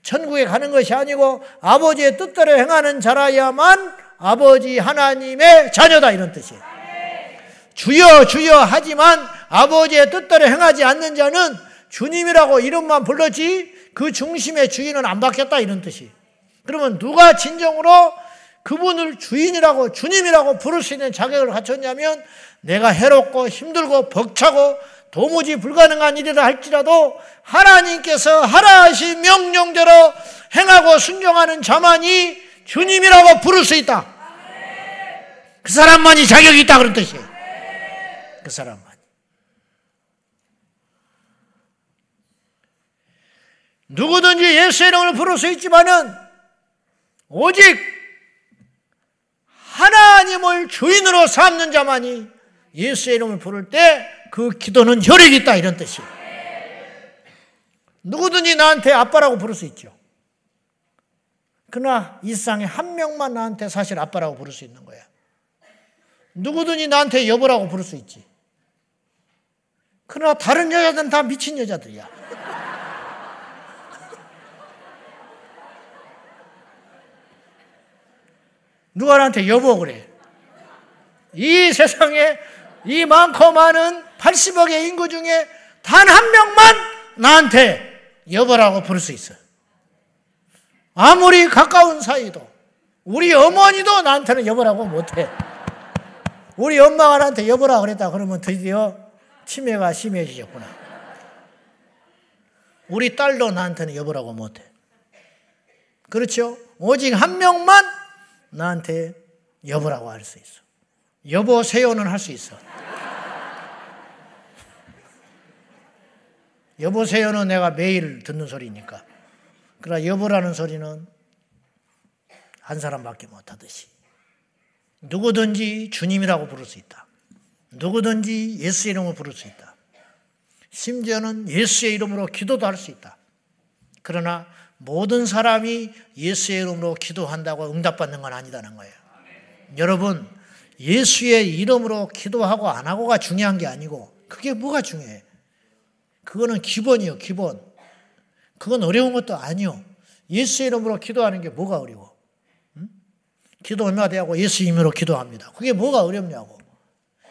천국에 가는 것이 아니고 아버지의 뜻대로 행하는 자라야만 아버지 하나님의 자녀다 이런 뜻이에요. 주여 주여 하지만 아버지의 뜻대로 행하지 않는 자는 주님이라고 이름만 불렀지 그 중심의 주인은 안 바뀌었다 이런 뜻이에요. 그러면 누가 진정으로 그분을 주인이라고 주님이라고 부를 수 있는 자격을 갖췄냐면, 내가 해롭고 힘들고 벅차고 도무지 불가능한 일이라 할지라도 하나님께서 하라 하신 명령대로 행하고 순종하는 자만이 주님이라고 부를 수 있다. 그 사람만이 자격이 있다 그런 뜻이에요. 그 사람만이. 누구든지 예수의 이름을 부를 수 있지만은 오직 하나님을 주인으로 삼는 자만이 예수의 이름을 부를 때 그 기도는 효력이 있다 이런 뜻이에요. 누구든지 나한테 아빠라고 부를 수 있죠. 그러나 이 세상에 한 명만 나한테 사실 아빠라고 부를 수 있는 거야. 누구든지 나한테 여보라고 부를 수 있지. 그러나 다른 여자들은 다 미친 여자들이야. 누가 나한테 여보 그래. 이 세상에 이 많고 많은 80억의 인구 중에 단 한 명만 나한테 여보라고 부를 수 있어. 아무리 가까운 사이도, 우리 어머니도 나한테는 여보라고 못해. 우리 엄마가 나한테 여보라고 그랬다 그러면 드디어 치매가 심해지셨구나. 우리 딸도 나한테는 여보라고 못해. 그렇죠? 오직 한 명만 나한테 여보라고 할 수 있어. 여보세요는 할 수 있어. 여보세요는 내가 매일 듣는 소리니까. 그러나 여보라는 소리는 한 사람밖에 못하듯이 누구든지 주님이라고 부를 수 있다. 누구든지 예수의 이름으로 부를 수 있다. 심지어는 예수의 이름으로 기도도 할 수 있다. 그러나 모든 사람이 예수의 이름으로 기도한다고 응답받는 건 아니다는 거예요. 여러분, 예수의 이름으로 기도하고 안 하고가 중요한 게 아니고, 그게 뭐가 중요해? 그거는 기본이요, 기본. 그건 어려운 것도 아니요. 예수 이름으로 기도하는 게 뭐가 어려워? 응? 기도 얼마 되고 예수 이름으로 기도합니다. 그게 뭐가 어렵냐고.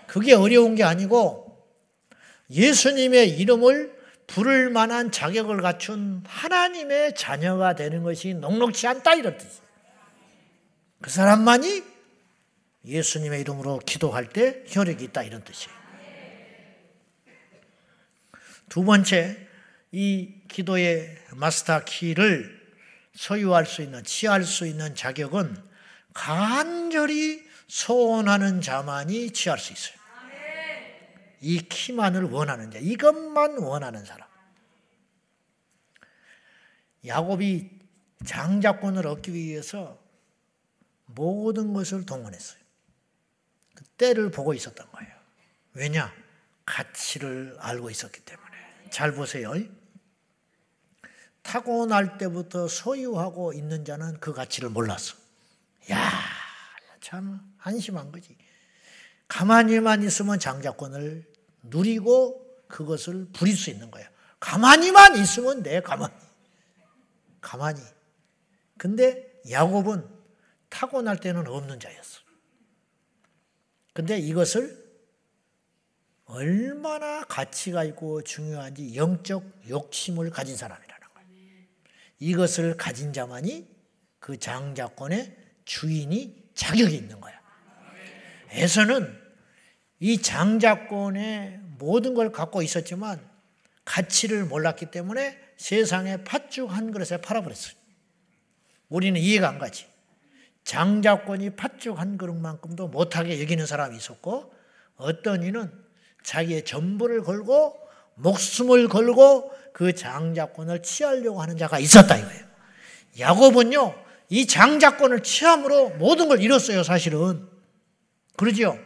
그게 어려운 게 아니고 예수님의 이름을 부를 만한 자격을 갖춘 하나님의 자녀가 되는 것이 녹록지 않다 이런 뜻이에요. 그 사람만이 예수님의 이름으로 기도할 때 효력이 있다 이런 뜻이에요. 두 번째, 이 기도의 마스터 키를 소유할 수 있는, 취할 수 있는 자격은 간절히 소원하는 자만이 취할 수 있어요. 이 키만을 원하는 자, 이것만 원하는 사람. 야곱이 장자권을 얻기 위해서 모든 것을 동원했어요. 그 때를 보고 있었던 거예요. 왜냐? 가치를 알고 있었기 때문에. 잘 보세요. 타고날 때부터 소유하고 있는 자는 그 가치를 몰랐어. 야, 참 한심한 거지. 가만히만 있으면 장자권을 누리고 그것을 부릴 수 있는 거야. 가만히만 있으면 내 가만히. 근데 야곱은 타고날 때는 없는 자였어. 근데 이것을 얼마나 가치가 있고 중요한지 영적 욕심을 가진 사람이라는 거예요. 이것을 가진 자만이 그 장자권의 주인이 자격이 있는 거야. 에서는 이 장자권의 모든 걸 갖고 있었지만 가치를 몰랐기 때문에 세상에 팥죽 한 그릇에 팔아버렸어요. 우리는 이해가 안 가지. 장자권이 팥죽 한 그릇만큼도 못하게 여기는 사람이 있었고 어떤 이는 자기의 전부를 걸고 목숨을 걸고 그 장자권을 취하려고 하는 자가 있었다 이거예요. 야곱은요, 이 장자권을 취함으로 모든 걸 잃었어요, 사실은. 그러죠?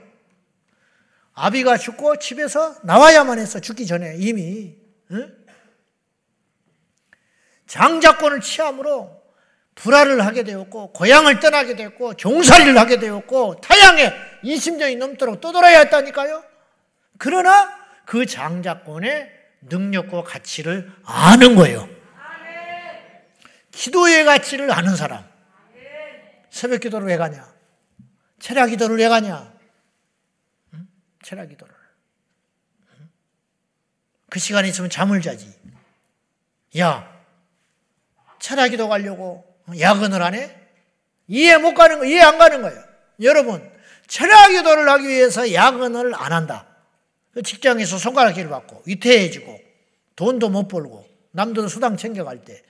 아비가 죽고 집에서 나와야만 했어, 죽기 전에 이미. 응? 장자권을 취함으로 불화를 하게 되었고 고향을 떠나게 되었고 종살이를 하게 되었고 타향에 20년이 넘도록 떠돌아야 했다니까요. 그러나 그 장자권의 능력과 가치를 아는 거예요. 기도의 가치를 아는 사람. 새벽 기도를 왜 가냐? 철야 기도를 왜 가냐? 철야 기도를. 그 시간에 있으면 잠을 자지. 야, 철야 기도 가려고 야근을 안 해? 이해 못 가는 거, 이해 안 가는 거예요. 여러분, 철야 기도를 하기 위해서 야근을 안 한다. 직장에서 손가락질 받고 위태해지고 돈도 못 벌고 남들 수당 챙겨갈 때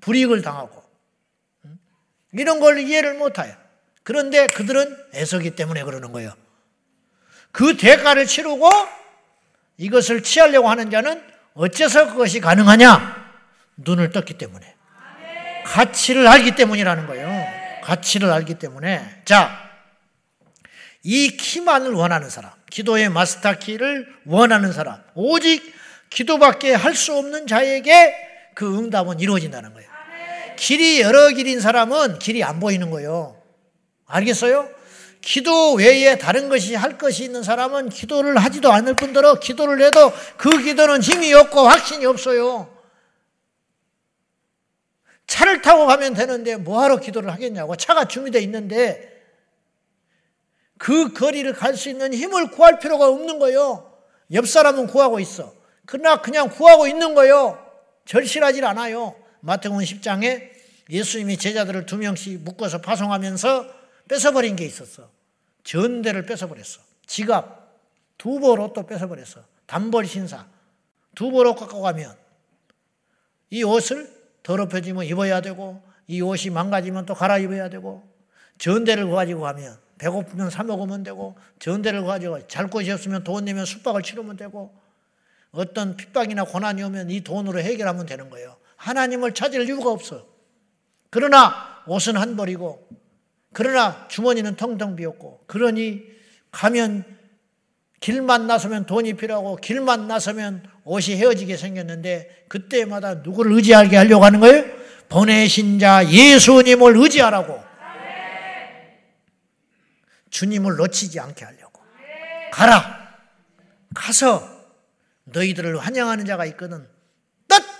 불이익을 당하고 이런 걸 이해를 못해요. 그런데 그들은 애서기 때문에 그러는 거예요. 그 대가를 치르고 이것을 취하려고 하는 자는 어째서 그것이 가능하냐? 눈을 떴기 때문에. 가치를 알기 때문이라는 거예요. 가치를 알기 때문에. 자, 이 키만을 원하는 사람, 기도의 마스터 키를 원하는 사람, 오직 기도밖에 할 수 없는 자에게 그 응답은 이루어진다는 거예요. 길이 여러 길인 사람은 길이 안 보이는 거예요. 알겠어요? 기도 외에 다른 것이 할 것이 있는 사람은 기도를 하지도 않을 뿐더러 기도를 해도 그 기도는 힘이 없고 확신이 없어요. 차를 타고 가면 되는데 뭐하러 기도를 하겠냐고. 차가 준비되어 있는데 그 거리를 갈 수 있는 힘을 구할 필요가 없는 거예요. 옆 사람은 구하고 있어. 그러나 그냥 구하고 있는 거예요. 절실하지 않아요. 마태복음 10장에 예수님이 제자들을 2명씩 묶어서 파송하면서 뺏어버린 게 있었어. 전대를 뺏어버렸어. 지갑, 두벌 옷도 뺏어버렸어. 단벌 신사, 두벌 옷 갖고 가면 이 옷을 더럽혀지면 입어야 되고 이 옷이 망가지면 또 갈아입어야 되고 전대를 가지고 가면 배고프면 사 먹으면 되고 전대를 가지고 잘 곳이 없으면 돈 내면 숙박을 치르면 되고 어떤 핍박이나 고난이 오면 이 돈으로 해결하면 되는 거예요. 하나님을 찾을 이유가 없어. 그러나 옷은 한 벌이고 그러나 주머니는 텅텅 비었고 그러니 가면 길만 나서면 돈이 필요하고 길만 나서면 옷이 헤어지게 생겼는데 그때마다 누구를 의지하게 하려고 하는 거예요? 보내신 자 예수님을 의지하라고. 주님을 놓치지 않게 하려고. 가라. 가서 너희들을 환영하는 자가 있거든.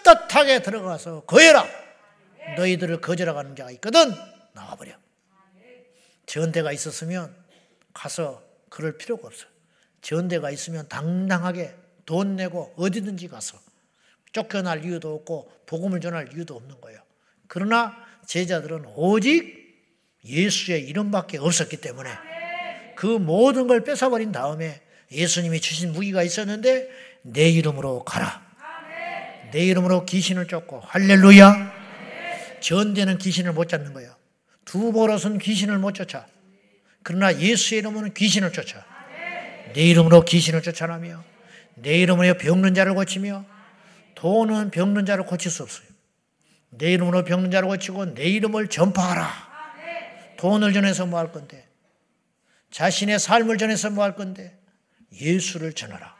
떳떳하게 들어가서 거해라. 너희들을 거절하는 자가 있거든 나와버려. 전대가 있었으면 가서 그럴 필요가 없어. 전대가 있으면 당당하게 돈 내고 어디든지 가서 쫓겨날 이유도 없고 복음을 전할 이유도 없는 거예요. 그러나 제자들은 오직 예수의 이름밖에 없었기 때문에 그 모든 걸 뺏어버린 다음에 예수님이 주신 무기가 있었는데 내 이름으로 가라. 내 이름으로 귀신을 쫓고 할렐루야. 전대는 귀신을 못 잡는 거예요. 두 버릇은 귀신을 못 쫓아. 그러나 예수의 이름으로는 귀신을 쫓아. 내 이름으로 귀신을 쫓아내며 내 이름으로 병든 자를 고치며 돈은 병든 자를 고칠 수 없어요. 내 이름으로 병든 자를 고치고 내 이름을 전파하라. 돈을 전해서 뭐 할 건데? 자신의 삶을 전해서 뭐 할 건데? 예수를 전하라.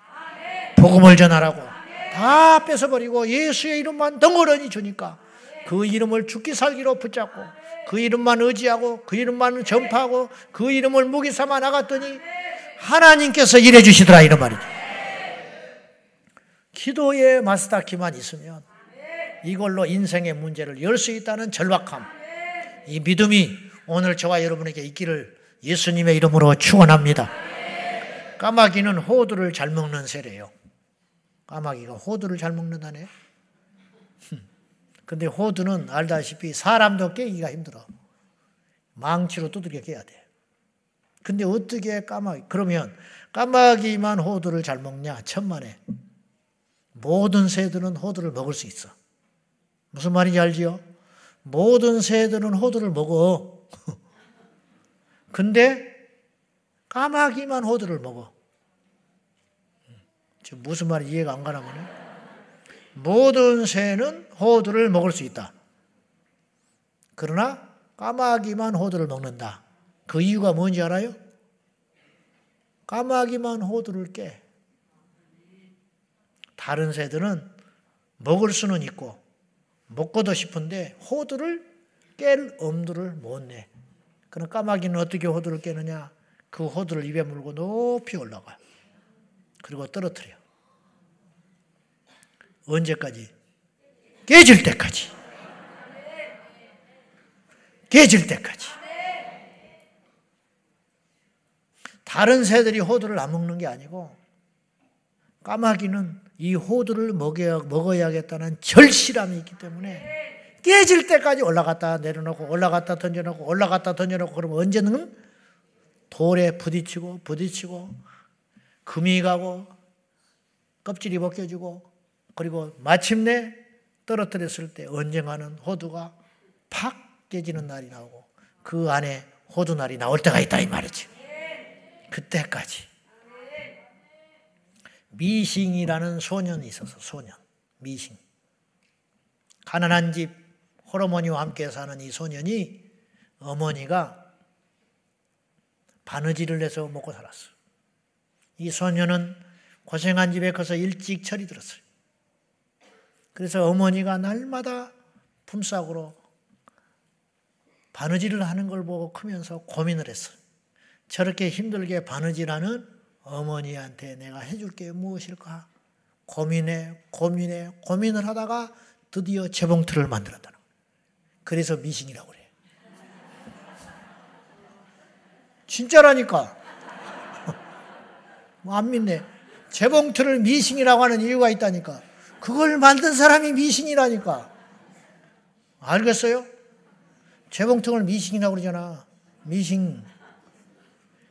복음을 전하라고. 다 뺏어버리고 예수의 이름만 덩어러니 주니까 그 이름을 죽기 살기로 붙잡고 그 이름만 의지하고 그 이름만 전파하고 그 이름을 무기 삼아 나갔더니 하나님께서 일해 주시더라 이런 말이죠. 기도의 마스터키만 있으면 이걸로 인생의 문제를 열 수 있다는 절박함, 이 믿음이 오늘 저와 여러분에게 있기를 예수님의 이름으로 축원합니다. 까마귀는 호두를 잘 먹는 새래요. 까마귀가 호두를 잘 먹는다네. 근데 호두는 알다시피 사람도 깨기가 힘들어. 망치로 두들겨 깨야 돼. 근데 어떻게 그러면 까마귀만 호두를 잘 먹냐? 천만에. 모든 새들은 호두를 먹을 수 있어. 무슨 말인지 알지요? 모든 새들은 호두를 먹어. 근데 까마귀만 호두를 먹어. 지금 무슨 말인지 이해가 안 가나 보네. 모든 새는 호두를 먹을 수 있다. 그러나 까마귀만 호두를 먹는다. 그 이유가 뭔지 알아요? 까마귀만 호두를 깨. 다른 새들은 먹을 수는 있고 먹고도 싶은데 호두를 깰 엄두를 못 내. 그럼 까마귀는 어떻게 호두를 깨느냐? 그 호두를 입에 물고 높이 올라가요. 그리고 떨어뜨려. 언제까지? 깨질 때까지. 깨질 때까지. 다른 새들이 호두를 안 먹는 게 아니고 까마귀는 이 호두를 먹어야겠다는 절실함이 있기 때문에 깨질 때까지 올라갔다 내려놓고 올라갔다 던져놓고 올라갔다 던져놓고 그러면 언제는 돌에 부딪히고 금이 가고 껍질이 벗겨지고 그리고 마침내 떨어뜨렸을 때 언젠가는 호두가 팍 깨지는 날이 나오고 그 안에 호두날이 나올 때가 있다 이 말이지. 그때까지. 미싱이라는 소년이 있어서 소년, 미싱. 가난한 집 홀어머니와 함께 사는 이 소년이 어머니가 바느질을 해서 먹고 살았어. 이 소년은 고생한 집에 커서 일찍 철이 들었어요. 그래서 어머니가 날마다 품삯으로 바느질을 하는 걸 보고 크면서 고민을 했어요. 저렇게 힘들게 바느질하는 어머니한테 내가 해줄 게 무엇일까? 고민을 하다가 드디어 재봉틀을 만들었다는 거예요. 그래서 미싱이라고 그래요. 진짜라니까. 뭐 안 믿네. 재봉틀을 미싱이라고 하는 이유가 있다니까. 그걸 만든 사람이 미싱이라니까. 알겠어요? 재봉틀을 미싱이라고 그러잖아. 미싱.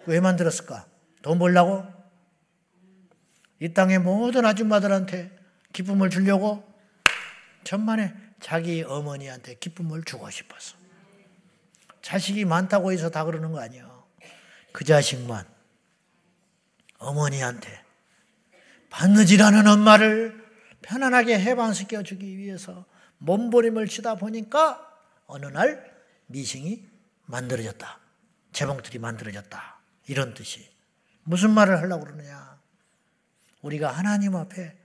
왜 만들었을까? 돈 벌려고? 이 땅의 모든 아줌마들한테 기쁨을 주려고? 천만에 자기 어머니한테 기쁨을 주고 싶었어. 자식이 많다고 해서 다 그러는 거 아니야. 그 자식만 어머니한테 바느질하는 엄마를 편안하게 해방시켜 주기 위해서 몸부림을 치다 보니까 어느 날 미싱이 만들어졌다. 재봉틀이 만들어졌다. 이런 뜻이. 무슨 말을 하려고 그러느냐. 우리가 하나님 앞에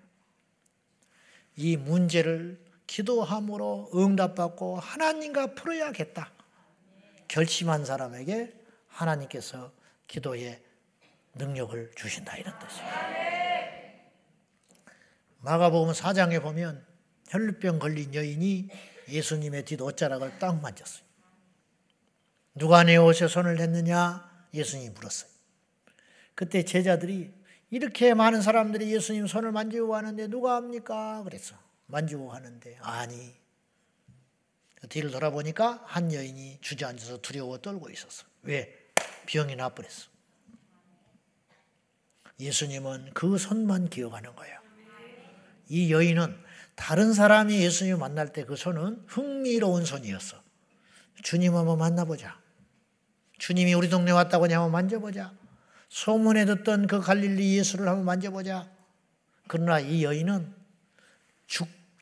이 문제를 기도함으로 응답받고 하나님과 풀어야겠다. 결심한 사람에게 하나님께서 기도의 능력을 주신다. 이런 뜻이에요. 마가복음 4장에 보면 혈루병 걸린 여인이 예수님의 뒷옷자락을 딱 만졌어요. 누가 내 옷에 손을 댔느냐? 예수님이 물었어요. 그때 제자들이 이렇게 많은 사람들이 예수님 손을 만지고 하는데 누가 합니까? 그랬어. 만지고 하는데 아니. 뒤를 돌아보니까 한 여인이 주저앉아서 두려워 떨고 있었어. 왜? 병이 나버렸어. 예수님은 그 손만 기억하는 거예요. 이 여인은 다른 사람이 예수님을 만날 때 그 손은 흥미로운 손이었어. 주님 한번 만나보자. 주님이 우리 동네 왔다고 하니 한번 만져보자. 소문에 듣던 그 갈릴리 예수를 한번 만져보자. 그러나 이 여인은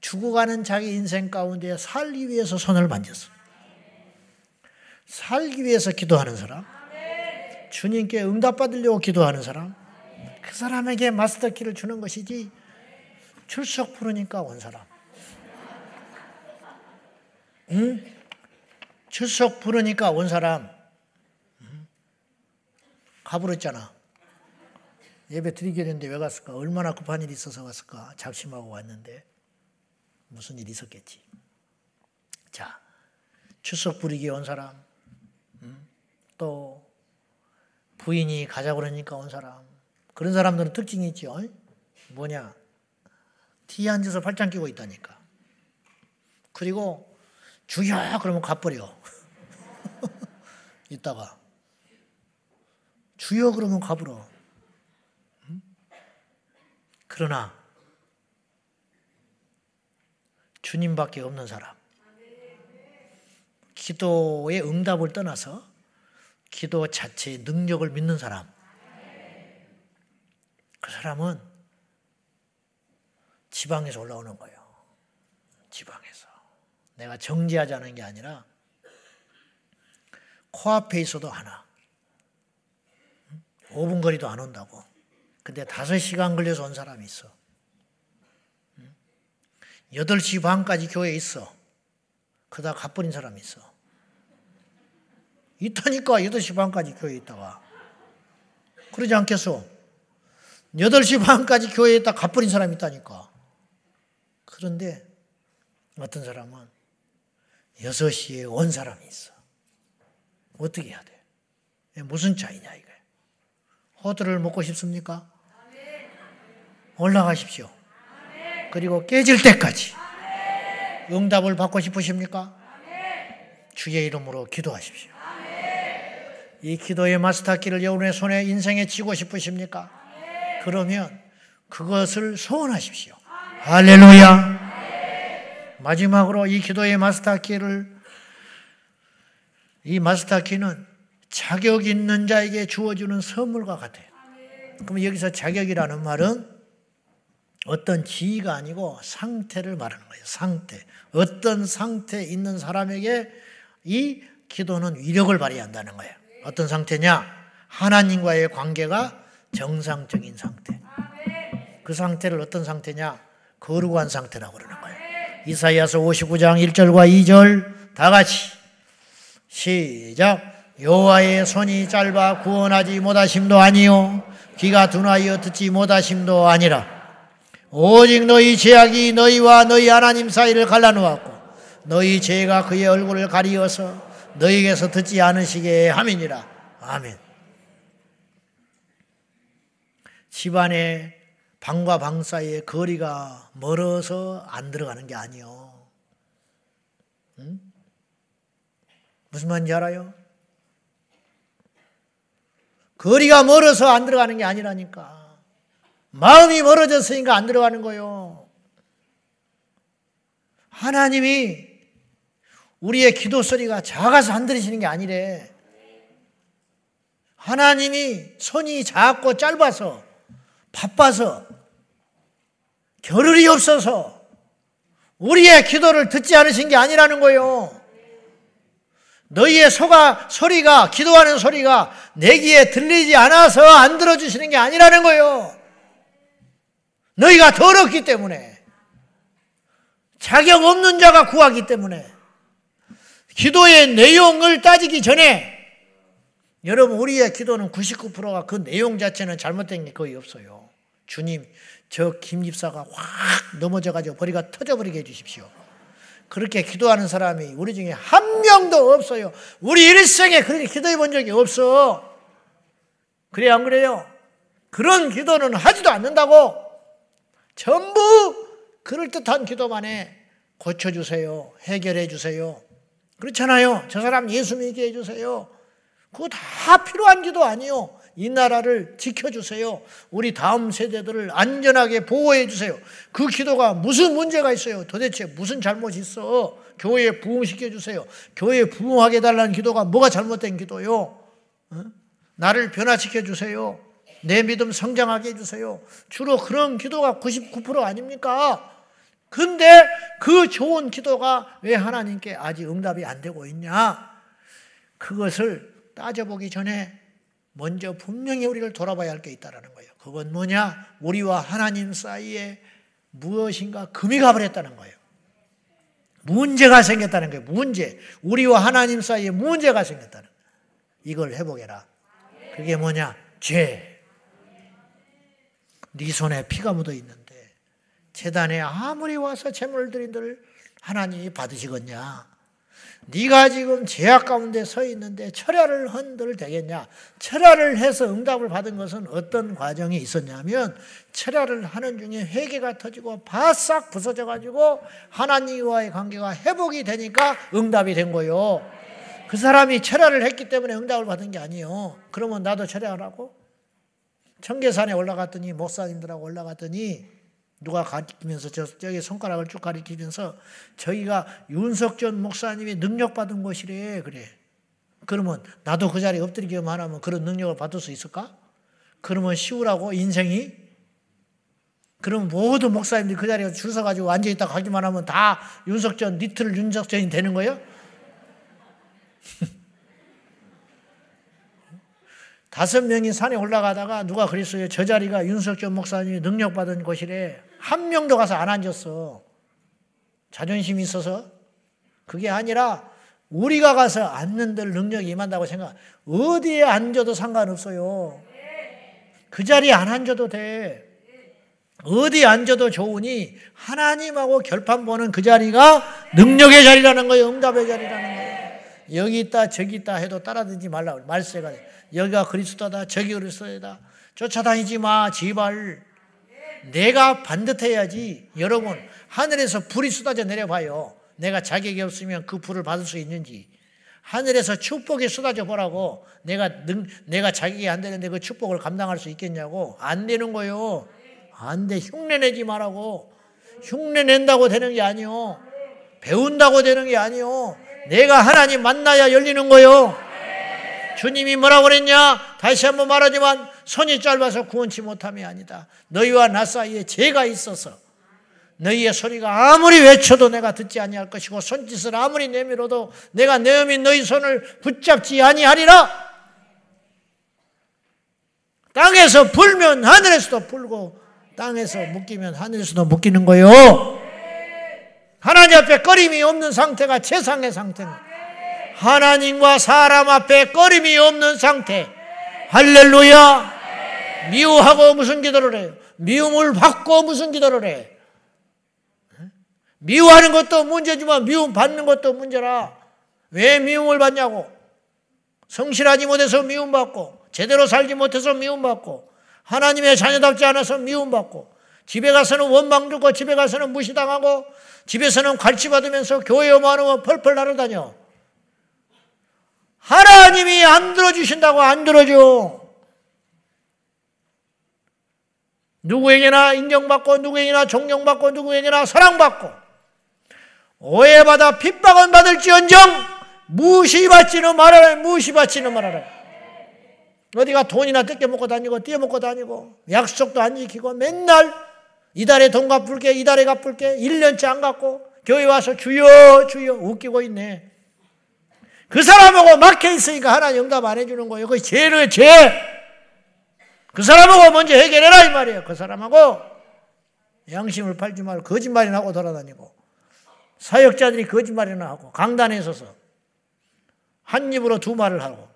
죽어가는 자기 인생 가운데 살기 위해서 손을 만졌어. 살기 위해서 기도하는 사람, 주님께 응답받으려고 기도하는 사람, 그 사람에게 마스터키를 주는 것이지 출석 부르니까 온 사람. 응? 출석 부르니까 온 사람. 가버렸잖아. 예배 드리게 됐는데 왜 갔을까? 얼마나 급한 일이 있어서 갔을까? 작심하고 왔는데 무슨 일이 있었겠지. 자, 출석 부리기에 온 사람, 또 부인이 가자고 그러니까 온 사람. 그런 사람들은 특징이 있죠. 뭐냐? 뒤에 앉아서 팔짱 끼고 있다니까. 그리고 주여 그러면 가버려. 이따가 주여 그러면 가버려. 그러나 주님밖에 없는 사람, 기도의 응답을 떠나서 기도 자체의 능력을 믿는 사람, 그 사람은 지방에서 올라오는 거예요. 지방에서. 내가 정지하자는 게 아니라 코앞에 있어도 하나. 5분 거리도 안 온다고. 근데 5시간 걸려서 온 사람이 있어. 8시 반까지 교회에 있어. 그러다 가버린 사람이 있어. 있다니까 8시 반까지 교회에 있다가. 그러지 않겠어? 8시 반까지 교회에 있다 가버린 사람이 있다니까. 그런데 어떤 사람은 6시에 온 사람이 있어. 어떻게 해야 돼? 무슨 차이냐 이거야. 호두를 먹고 싶습니까? 올라가십시오. 그리고 깨질 때까지 응답을 받고 싶으십니까? 주의 이름으로 기도하십시오. 이 기도의 마스터키를 여러분의 손에 인생에 쥐고 싶으십니까? 그러면 그것을 소원하십시오. 할렐루야. 마지막으로 이 기도의 마스터키를, 이 마스터키는 자격 있는 자에게 주어주는 선물과 같아요. 그럼 여기서 자격이라는 말은 어떤 지위가 아니고 상태를 말하는 거예요. 상태. 어떤 상태에 있는 사람에게 이 기도는 위력을 발휘한다는 거예요. 어떤 상태냐? 하나님과의 관계가 정상적인 상태. 그 상태를 어떤 상태냐? 거룩한 상태라고 그러는 거예요. 이사야서 59장 1절과 2절 다 같이 시작. 여호와의 손이 짧아 구원하지 못하심도 아니요 귀가 둔하여 듣지 못하심도 아니라 오직 너희 죄악이 너희와 너희 하나님 사이를 갈라놓았고 너희 죄가 그의 얼굴을 가리어서 너희에게서 듣지 않으시게 함이니라. 아멘. 집안의 방과 방 사이의 거리가 멀어서 안 들어가는 게 아니요. 응? 무슨 말인지 알아요? 거리가 멀어서 안 들어가는 게 아니라니까. 마음이 멀어졌으니까 안 들어가는 거예요. 하나님이 우리의 기도 소리가 작아서 안 들으시는 게 아니래. 하나님이 손이 작고 짧아서 바빠서 겨를이 없어서 우리의 기도를 듣지 않으신 게 아니라는 거예요. 너희의 소리가, 기도하는 소리가 내 귀에 들리지 않아서 안 들어주시는 게 아니라는 거예요. 너희가 더럽기 때문에, 자격 없는 자가 구하기 때문에, 기도의 내용을 따지기 전에, 여러분 우리의 기도는 99%가 그 내용 자체는 잘못된 게 거의 없어요. 주님, 저 김 집사가 확 넘어져가지고 머리가 터져버리게 해주십시오. 그렇게 기도하는 사람이 우리 중에 한 명도 없어요. 우리 일생에 그렇게 기도해 본 적이 없어. 그래요, 안 그래요? 그런 기도는 하지도 않는다고. 전부 그럴듯한 기도만 해. 고쳐주세요. 해결해 주세요. 그렇잖아요. 저 사람 예수 믿게 해주세요. 그거 다 필요한 기도 아니에요. 이 나라를 지켜주세요. 우리 다음 세대들을 안전하게 보호해 주세요. 그 기도가 무슨 문제가 있어요? 도대체 무슨 잘못이 있어? 교회에 부흥시켜 주세요. 교회에 부흥하게 해달라는 기도가 뭐가 잘못된 기도요? 나를 변화시켜 주세요. 내 믿음 성장하게 해주세요. 주로 그런 기도가 99% 아닙니까? 근데 그 좋은 기도가 왜 하나님께 아직 응답이 안 되고 있냐? 그것을 따져보기 전에 먼저 분명히 우리를 돌아봐야 할 게 있다는 거예요. 그건 뭐냐? 우리와 하나님 사이에 무엇인가 금이 가버렸다는 거예요. 문제가 생겼다는 거예요. 문제. 우리와 하나님 사이에 문제가 생겼다는 거예요. 이걸 회복해라. 그게 뭐냐? 죄. 네 손에 피가 묻어 있는데 제단에 아무리 와서 제물을 드린들 하나님이 받으시겠냐? 네가 지금 죄악 가운데 서 있는데 철야를 헌들 되겠냐? 철야를 해서 응답을 받은 것은 어떤 과정이 있었냐면 철야를 하는 중에 회개가 터지고 바싹 부서져가지고 하나님과의 관계가 회복이 되니까 응답이 된 거예요. 그 사람이 철야를 했기 때문에 응답을 받은 게 아니에요. 그러면 나도 철야하라고? 청계산에 올라갔더니 목사님들하고 올라갔더니 누가 가리키면서 저기 손가락을 쭉 가리키면서 저희가 윤석전 목사님이 능력받은 곳이래. 그래. 그러면 나도 그 자리에 엎드리기만 하면 그런 능력을 받을 수 있을까? 그러면 쉬우라고 인생이? 그럼 모든 목사님들이 그 자리에 줄 서가지고 앉아있다 가기만 하면 다 윤석전, 리틀 윤석전이 되는 거예요? 5명이 산에 올라가다가 누가 그랬어요. 저 자리가 윤석전 목사님이 능력받은 곳이래. 한 명도 가서 안 앉았어. 자존심이 있어서? 그게 아니라 우리가 가서 앉는 들 능력이 임한다고 생각. 어디에 앉아도 상관없어요. 그 자리에 안 앉아도 돼. 어디 앉아도 좋으니 하나님하고 결판 보는 그 자리가 능력의 자리라는 거예요. 응답의 자리라는 거예요. 여기 있다 저기 있다 해도 따라다니지 말라고. 말세가 여기가 그리스도다 저기 그리스도다. 쫓아다니지 마 제발. 내가 반듯해야지. 여러분 하늘에서 불이 쏟아져 내려봐요. 내가 자격이 없으면 그 불을 받을 수 있는지. 하늘에서 축복이 쏟아져 보라고. 내가 자격이 안 되는데 그 축복을 감당할 수 있겠냐고. 안 되는 거요. 안 돼. 흉내내지 말라고. 흉내낸다고 되는 게 아니요. 배운다고 되는 게 아니요. 내가 하나님 만나야 열리는 거요. 주님이 뭐라고 그랬냐? 다시 한번 말하지만 손이 짧아서 구원치 못함이 아니다. 너희와 나 사이에 죄가 있어서 너희의 소리가 아무리 외쳐도 내가 듣지 아니할 것이고 손짓을 아무리 내밀어도 내가 내어민 너희 손을 붙잡지 아니하리라. 땅에서 불면 하늘에서도 불고 땅에서 묶이면 하늘에서도 묶이는 거요. 하나님 앞에 꺼림이 없는 상태가 최상의 상태입니다. 하나님과 사람 앞에 꺼림이 없는 상태. 할렐루야. 미워하고 무슨 기도를 해요? 미움을 받고 무슨 기도를 해? 미워하는 것도 문제지만 미움 받는 것도 문제라. 왜 미움을 받냐고. 성실하지 못해서 미움받고 제대로 살지 못해서 미움받고 하나님의 자녀답지 않아서 미움받고 집에 가서는 원망 듣고 집에 가서는 무시당하고 집에서는 갈취받으면서 교회 오면 하면 펄펄 날아다녀. 하나님이 안 들어주신다고 안 들어줘. 누구에게나 인정받고 누구에게나 존경받고 누구에게나 사랑받고 오해받아 핍박은 받을지언정 무시받지는 말아라. 무시받지는 말아라. 어디가 돈이나 뜯겨먹고 다니고 떼어먹고 다니고 약속도 안 지키고 맨날 이달에 돈 갚을게 이달에 갚을게 1년째 안 갚고 교회 와서 주여 주여 웃기고 있네. 그 사람하고 막혀 있으니까 하나님 응답 안 해주는 거예요. 그게 죄를 죄. 그 사람하고 먼저 해결해라 이 말이에요. 그 사람하고 양심을 팔지 말고 거짓말이나 하고 돌아다니고 사역자들이 거짓말이나 하고 강단에 서서 한 입으로 두 말을 하고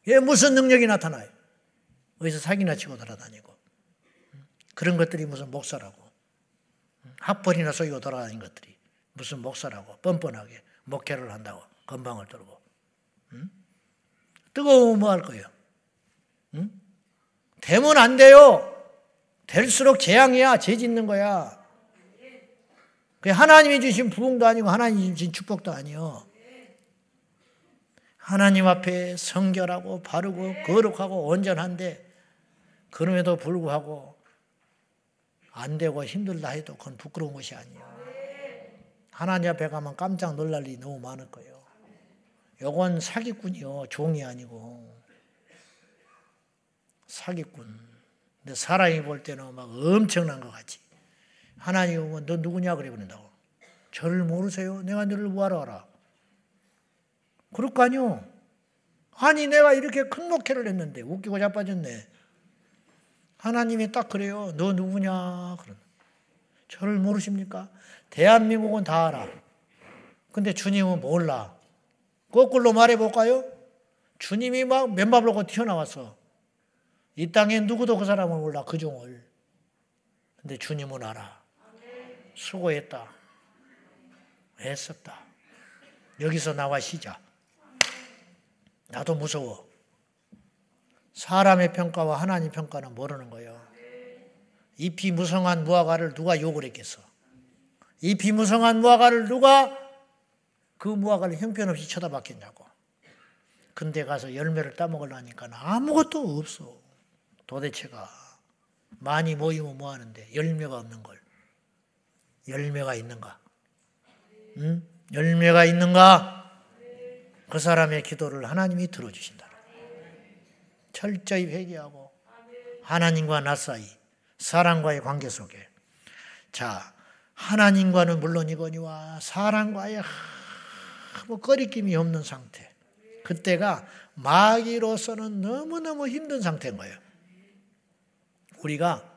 얘 무슨 능력이 나타나요? 어디서 사기나 치고 돌아다니고 그런 것들이 무슨 목사라고. 학벌이나 쏘이고 돌아다니는 것들이 무슨 목사라고. 뻔뻔하게 목회를 한다고. 건방을 들고. 뜨거우면 뭐 할 거예요? 되면 안 돼요. 될수록 재앙이야. 죄 짓는 거야. 그게 하나님이 주신 부흥도 아니고 하나님이 주신 축복도 아니요. 하나님 앞에 성결하고 바르고 거룩하고 온전한데 그럼에도 불구하고 안 되고 힘들다 해도 그건 부끄러운 것이 아니에요. 하나님 앞에 가면 깜짝 놀랄 일이 너무 많을 거예요. 요건 사기꾼이요. 종이 아니고 사기꾼. 근데 사람이 볼 때는 막 엄청난 것 같지. 하나님이 보면 너 누구냐 그래 버린다고. 저를 모르세요? 내가 너를 뭐하러 알아? 그럴 거 아니요. 아니 내가 이렇게 큰 목회를 했는데 웃기고 자빠졌네. 하나님이 딱 그래요. 너 누구냐? 그런. 저를 모르십니까? 대한민국은 다 알아. 근데 주님은 몰라. 거꾸로 말해볼까요? 주님이 막 맨밥을 놓고 튀어나왔어. 이 땅에 누구도 그 사람을 몰라. 그 종을. 근데 주님은 알아. 수고했다. 애썼다. 여기서 나와 쉬자. 나도 무서워. 사람의 평가와 하나님 평가는 모르는 거예요. 잎이 무성한 무화과를 누가 욕을 했겠어? 잎이 무성한 무화과를 누가 그 무화과를 형편없이 쳐다봤겠냐고. 근데 가서 열매를 따먹으려니까 아무것도 없어. 도대체가 많이 모이면 뭐하는데 열매가 없는 걸. 열매가 있는가? 응? 열매가 있는가? 그 사람의 기도를 하나님이 들어주신다. 철저히 회개하고 하나님과 나 사이 사람과의 관계 속에 자 하나님과는 물론이거니와 사람과의 아무 거리낌이 없는 상태. 그때가 마귀로서는 너무너무 힘든 상태인 거예요. 우리가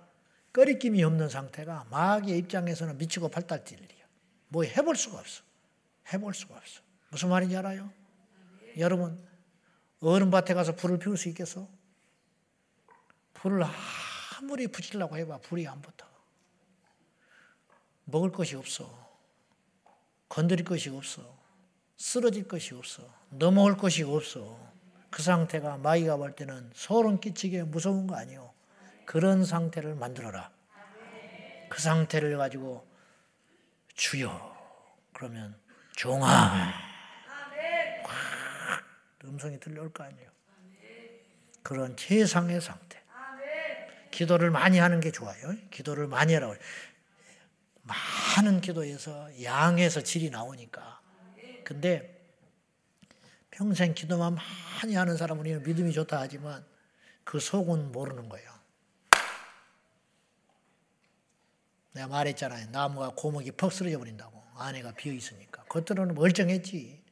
거리낌이 없는 상태가 마귀의 입장에서는 미치고 팔딱질 일이야. 뭐 해볼 수가 없어. 해볼 수가 없어. 무슨 말인지 알아요? 여러분 어른밭에 가서 불을 피울 수 있겠어? 불을 아무리 붙이려고 해봐 불이 안 붙어. 먹을 것이 없어. 건드릴 것이 없어. 쓰러질 것이 없어. 넘어올 것이 없어. 그 상태가 마귀가 볼 때는 소름 끼치게 무서운 거 아니에요. 그런 상태를 만들어라. 그 상태를 가지고 주여 그러면 종아 음성이 들려올 거 아니에요. 그런 최상의 상태. 기도를 많이 하는 게 좋아요. 기도를 많이 하라고. 많은 기도에서 양에서 질이 나오니까. 근데 평생 기도만 많이 하는 사람은 우리는 믿음이 좋다 하지만 그 속은 모르는 거예요. 내가 말했잖아요. 나무가 고목이 퍽 쓰러져 버린다고. 안에가 비어있으니까. 겉으로는 멀쩡했지.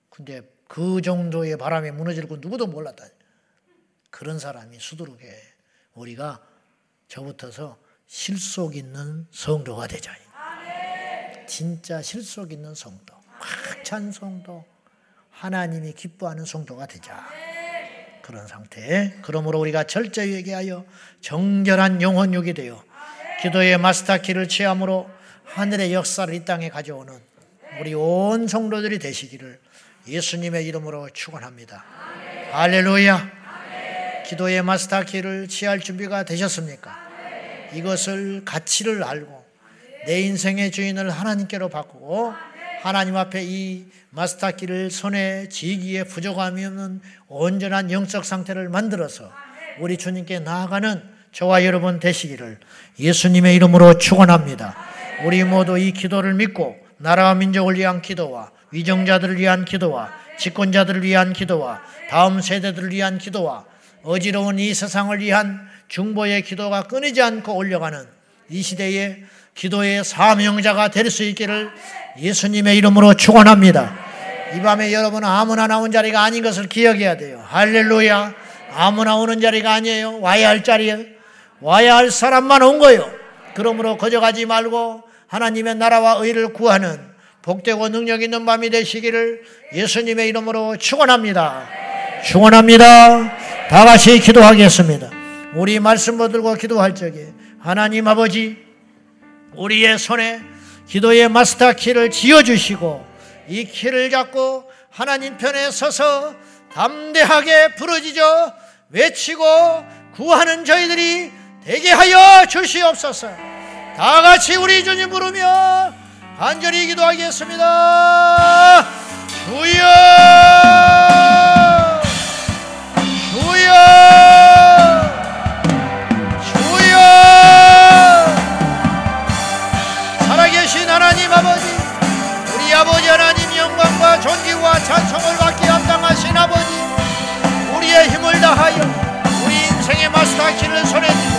근데 그 정도의 바람에 무너질 건 누구도 몰랐다. 그런 사람이 수두룩해. 우리가 저부터서 실속 있는 성도가 되자. 진짜 실속 있는 성도. 꽉 찬 성도. 하나님이 기뻐하는 성도가 되자. 그런 상태. 그러므로 우리가 철저히 회개하여 정결한 영혼육이 되어 기도의 마스터키를 취함으로 하늘의 역사를 이 땅에 가져오는 우리 온 성도들이 되시기를 예수님의 이름으로 축원합니다. 할렐루야. 기도의 마스터키를 취할 준비가 되셨습니까? 이것을 가치를 알고 내 인생의 주인을 하나님께로 바꾸고 하나님 앞에 이 마스터키를 손에 쥐기에 부족함이 없는 온전한 영적 상태를 만들어서 우리 주님께 나아가는 저와 여러분 되시기를 예수님의 이름으로 축원합니다. 우리 모두 이 기도를 믿고 나라와 민족을 위한 기도와 위정자들을 위한 기도와 집권자들을 위한 기도와 다음 세대들을 위한 기도와 어지러운 이 세상을 위한 중보의 기도가 끊이지 않고 올려가는 이 시대의 기도의 사명자가 될 수 있기를 예수님의 이름으로 축원합니다. 이 밤에 여러분은 아무나 나온 자리가 아닌 것을 기억해야 돼요. 할렐루야. 아무나 오는 자리가 아니에요. 와야 할 자리에 와야 할 사람만 온 거예요. 그러므로 거저가지 말고 하나님의 나라와 의를 구하는 복되고 능력 있는 밤이 되시기를 예수님의 이름으로 축원합니다. 축원합니다. 다 같이 기도하겠습니다. 우리 말씀 붙들고 기도할 적에 하나님 아버지, 우리의 손에 기도의 마스터 키를 쥐어주시고 이 키를 잡고 하나님 편에 서서 담대하게 부르짖어 외치고 구하는 저희들이 되게 하여 주시옵소서. 다 같이 우리 주님 부르며 간절히 기도하겠습니다. 주여, 주여, 주여. 살아계신 하나님 아버지, 우리 아버지 하나님 영광과 존귀와 찬송을 받기 합당하신 아버지, 우리의 힘을 다하여 우리 인생의 마스터키를 손에 쥐고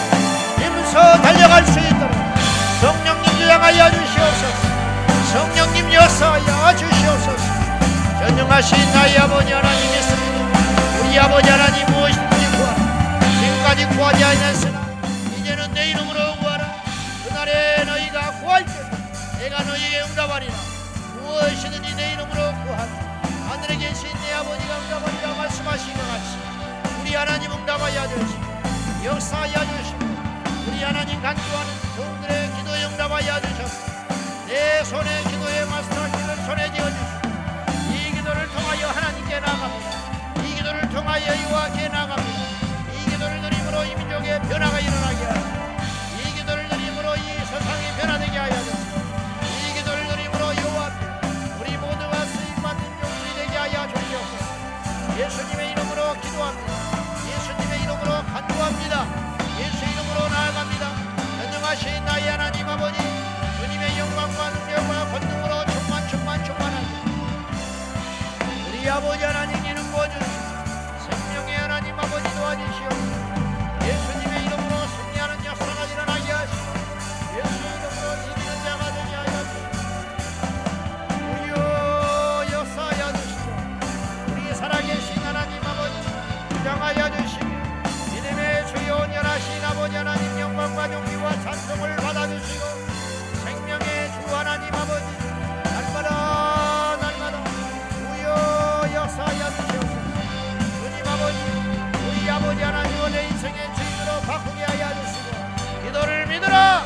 힘써 달려갈 수 있도록 성령님 주장하여 주시옵소서. 성령님 역사하여 주시옵소서. 전능하신 나의 아버지 하나님 있습니다. 우리 아버지 하나님 무엇이든지 구하라. 지금까지 구하지 않았으나 이제는 내 이름으로 구하라. 그날에 너희가 구할 때 내가 너희에게 응답하리라. 무엇이든지 내 이름으로 구하라. 하늘에 계신 내 아버지가 응답하리라 말씀하신 것 같이 우리 하나님 응답하여 주시고 역사하여 주시고 우리 하나님 간구하는 종들의 기도에 응답하여 주셔서 내 손에 기도의 마스터키를 손에 쥐어주시고 이 기도를 통하여 하나님께 나아갑니다. 이 기도를 통하여 여호와께 나아갑니다. 이 기도를 드림으로 이 민족의 변화가 일어나게 하여 이 기도를 드림으로 이 세상이 변화되게 하여 주시고 이 기도를 드림으로 여호와 앞에 우리 모두가 쓰임받는 종들이 되게 하여 주시옵소서. 예수님의 이름으로 기도합니다. 예수님의 이름으로 간구합니다. 예수 이름으로 나아갑니다. 전능하신 나의 하나님 아버지, 주님의 영광과 능력과 권능으로 충만하게 우리 아버지 하나님 이름 부어주시고 생명의 하나님 아버지 도와주시옵소서. 예수님의 이름으로 승리하는 역사가 일어나게 하시고 예수 이름으로 이기는 자가 되게 하여 주시고 우리여 역사하여 주시고 우리 살아계신 하나님 아버지 주장하여 주시고 믿음의 주여 온전하신 아버지 하나님 영광과 존귀와 찬송을 받아주시고 생명의 주 하나님 아버지 날마다 주여 역사하여 주시옵소서. 주님 아버지, 우리 아버지 하나님을 내 인생의 주인으로 바꾸게 하여 주시고 기도를 믿으라,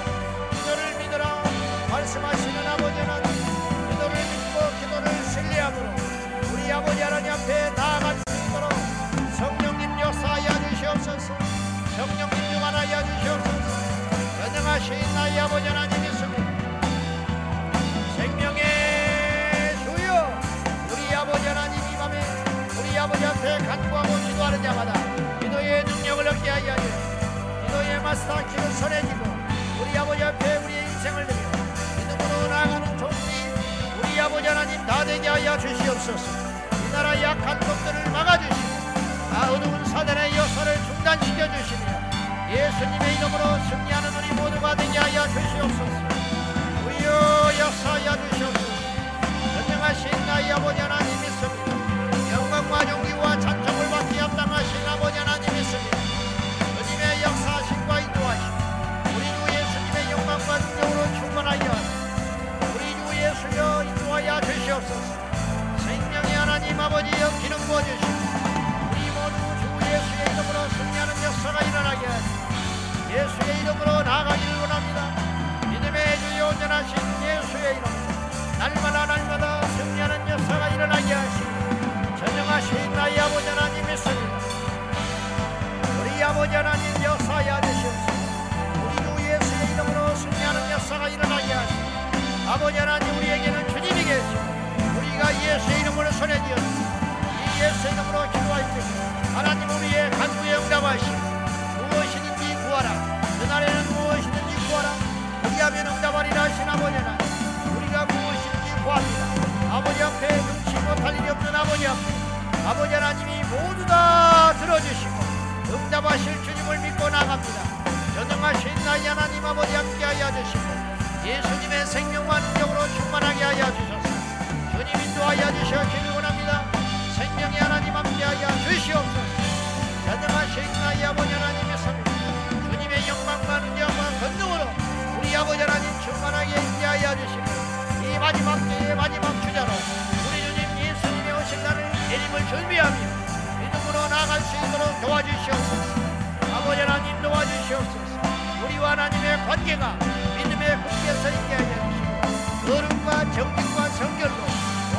기도를 믿으라 말씀하시는 아버지 하나님, 기도를 믿고 기도를 신뢰함으로 우리 아버지 하나님 앞에 나아갈 수 있도록 성령님 역사하여 주시옵소서. 성령님 주관하여 주시옵소서. 전능하신 나의 아버지 하나님 있습니다. 생명의 주여, 우리 아버지 하나님 이 밤에 우리 아버지 앞에 간구하고 기도하는 자마다 기도의 능력을 얻게 하여 주시고 기도의 마스터키를 손에 쥐고 우리 아버지 앞에 우리의 인생을 드리고 믿음으로 나아가는 종들이 우리 아버지 하나님 다 되게 하여 주시옵소서. 이 나라 약한 것들을 막아주시고 어두운 사단의 역사를 중단시켜 주시며 예수님의 이름으로 승리하는 우리 모두가 되게 하여 주시옵소서. 우리여 역사하여 주시옵소서. 전능하신 나의 아버지 하나님 있습니다. 영광과 존귀와 찬송을 받기 합당하신 아버지 하나님 있습니다. 주님의 역사하심과 인도하심 우리 주 예수님의 영광과 능력으로 충만하여 우리 주 예수여 인도하여 주시옵소서. 생명의 하나님 아버지여 기름 부어주시고 우리 모두 주 예수의 이름으로 승리하는 역사가 일어나게 하시고 예수의 이름으로 나아가기를 원합니다. 믿음의 주여 온전하신 예수의 이름으로 날마다 승리하는 역사가 일어나게 하시고 전능하신 나의 아버지 하나님 있습니다. 우리 아버지 하나님 역사하여 주시옵소서. 우리 주 예수의 이름으로 승리하는 역사가 일어나게 하시고 아버지 하나님 우리에게는 주님이 계시고 우리가 예수의 이름으로 손에 쥐어서 이 예수의 이름으로 기도할 때 하나님 우리의 간구에 응답하시고 무엇이든지 구하라. 그날에는 무엇이든지 구하라. 그리하면 응답하리라 하신 아버지 하나님, 우리가 무엇이든지 구합니다. 아버지 앞에 능치 못할 일이 없는 아버지 앞에 아버지 하나님이 모두 다 들어주시고 응답하실 주님을 믿고 나갑니다. 전능하신 나의 하나님 아버지 함께하여 주시고 예수님의 생명과 능력으로 충만하게 하여 주셔서 주님 인도하여 주시기를 원합니다. 생명의 하나님 함께하여 주시옵소서. 전능하신 나의 아버지 하나님 있습니다. 주님의 영광과 능력과 권능으로 우리 아버지 하나님 충만하게 인도하여 주시고 이 마지막 때의 마지막 주자로 우리 주님 예수님의 오실 날을 예림을 준비하며 믿음으로 나아갈 수 있도록 도와주시옵소서. 아버지 하나님 도와주시옵소서. 우리와 하나님의 관계가 믿음의 굳게 서 있게 하여 주시고 거룩과 정직과 성결로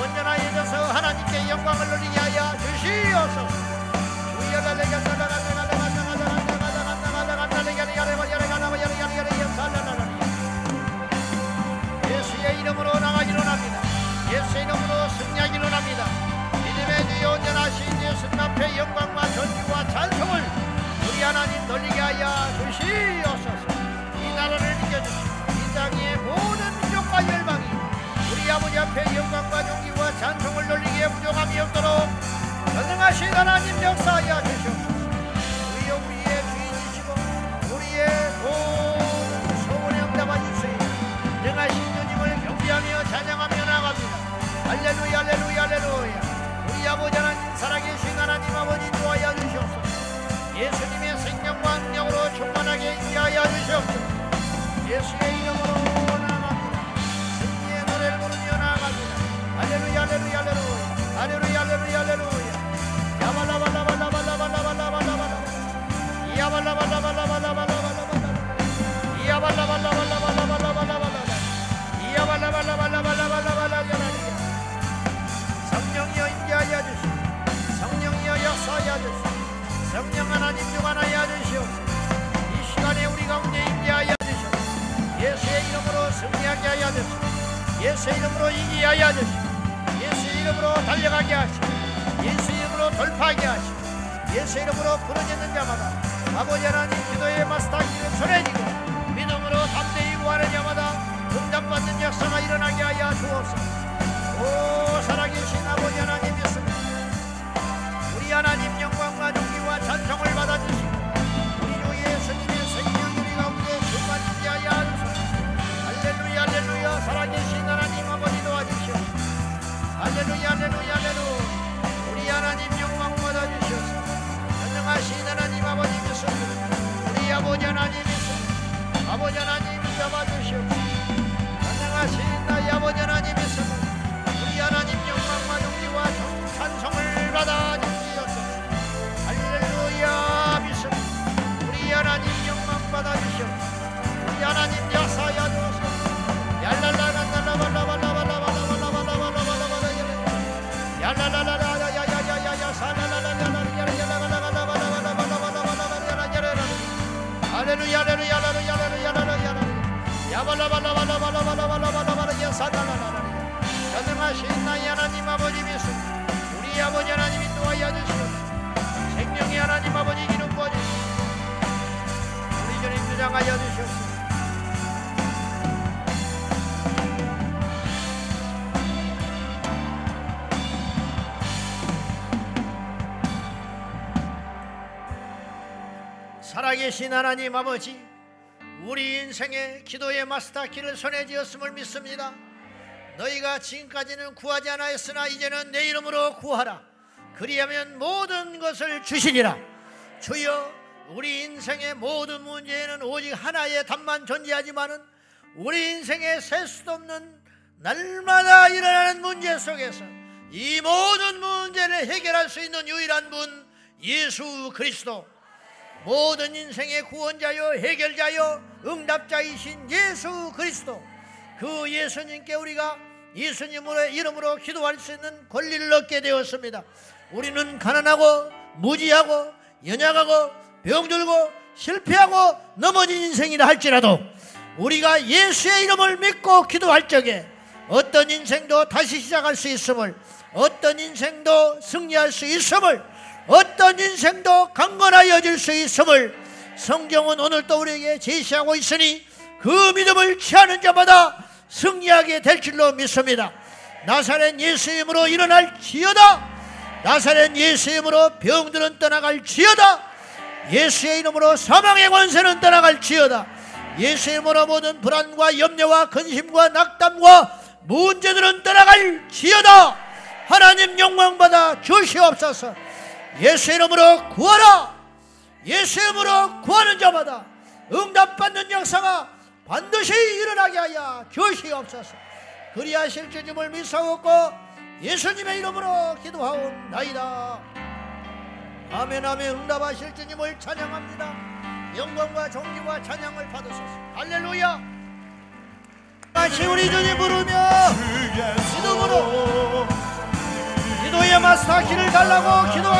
온전하여져서 하나님께 영광을 돌리게 하여 주시옵소서. 예수의 이름으로 나가기로 합니다. 예수의 이름으로 승리하기로 합니다. 믿음의 주여 온전하신 예수님 앞에 영광과 존귀와 찬송을 우리 하나님 돌리게 하여 주시옵소서. 이 나라를 이겨주시고 이 땅의 모든 민족과 열방이 우리 아버지 앞에 영광과 존귀와 찬송을 돌리기에 부족함이 없도록 전능하신 하나님 역사하여 주시옵소서. 우리의 주인이시고 우리의 모든 소원에 응답하시니 능하신 주님을 경배하며 찬양하며 나갑니다. 할렐루야 할렐루야 할렐루야. 우리 아버지 하나님 살아계신 하나님 아버지 도와여 주시옵소서. 예수님의 생명과 능력으로 충만하게 인도하여 주시옵소서. 예수의 이름으로 나갑니다. 승리의 노래를 부르며 나갑니다. 할렐루야 할렐루야 할렐루야 할렐루야 할렐루야 할렐루야. 야발라발라발라발라발라발라발라 야발라발라발라발라발라발라 야발라발라발라발라발라발라 야발라발라발라발라발라발라. 성령이여 임재하여 주시오. 성령이여 역사하여 주시오. 성령 하나님 중 하나여 주시옵소서. 이 시간에 우리 가운데 임재하여 주시오. 예수의 이름으로 승리하게 하여 주시오. 예수의 이름으로 이기게 하여 주시오. 예수의 이름으로 달려가게 하시오. 예수의 이름으로 돌파하게 하시오. 예수의 이름으로 부르짖는 자마다 아버지 하나님 기도의 마스터기를 전해지고 믿음으로 담대히 구하는 자마다 응답받는 역사가 일어나게 하여 주옵소서. 오 살아계신 아버지 하나님 믿습니다. 우리 하나님 영광과 존귀와 찬송을 받아주시고 우리 주 예수님의 생명 우리 가운데 충만하게 하여 주옵소서. 할렐루야 할렐루야. 살아계신 하나님 아버지 도와주시옵소서. 할렐루야 할렐루야 할렐루야. 우리 하나님 영광 받아주시옵소서. 전능하신 하나님 아버지 믿습니다. 우리 아버지 하나님 믿습니다. 아버지 하나님 잡아주시옵소서. 전능하신 나의 아버지 하나님 믿습니다. 우리 하나님 영광과 존귀와 찬송을 받아주시옵소서. 할렐루야 믿습니다. 우리 하나님 영광 받아주시옵소서. 우리 하나님 역사하여 주옵소서. 할렐루야 할렐루야 할렐루야 할렐루야. 야발라발라발라발라발라발라발라발라 야사달라라라. 전능하신 나의 하나님 아버지 믿습니다. 우리 아버지 하나님이 도와여 주시옵소서. 생명의 하나님 아버지 기름 부어주시옵소서. 우리 주님 주장하여 주시옵소서. 살아계신 하나님 아버지, 우리 인생의 기도의 마스터키를 손에 쥐었음을 믿습니다. 너희가 지금까지는 구하지 않았으나 이제는 내 이름으로 구하라. 그리하면 모든 것을 주시리라. 주여, 우리 인생의 모든 문제에는 오직 하나의 답만 존재하지만은 우리 인생의 셀 수도 없는 날마다 일어나는 문제 속에서 이 모든 문제를 해결할 수 있는 유일한 분 예수 그리스도, 모든 인생의 구원자요 해결자요 응답자이신 예수 그리스도, 그 예수님께 우리가 예수님의 이름으로 기도할 수 있는 권리를 얻게 되었습니다. 우리는 가난하고 무지하고 연약하고 병들고 실패하고 넘어진 인생이라 할지라도 우리가 예수의 이름을 믿고 기도할 적에 어떤 인생도 다시 시작할 수 있음을, 어떤 인생도 승리할 수 있음을, 어떤 인생도 강건하여질 수 있음을 성경은 오늘 또 우리에게 제시하고 있으니 그 믿음을 취하는 자마다 승리하게 될 줄로 믿습니다. 나사렛 예수 이름으로 일어날지어다. 나사렛 예수 이름으로 병들은 떠나갈지어다. 예수의 이름으로 사망의 권세는 떠나갈지어다. 예수의 이름으로 모든 불안과 염려와 근심과 낙담과 문제들은 떠나갈지어다. 하나님 영광받아 주시옵소서. 예수의 이름으로 구하라. 예수의 이름으로 구하는 자마다 응답받는 역사가 반드시 일어나게 하여 주시옵소서. 그리하실 주님을 믿사옵고 예수님의 이름으로 기도하옵나이다. 아멘 아멘. 응답하실 주님을 찬양합니다. 영광과 존귀와 찬양을 받으소서. 할렐루야. 다시 우리 주님 부르며 믿음으로 기도의 마스터 길을 달라고 기도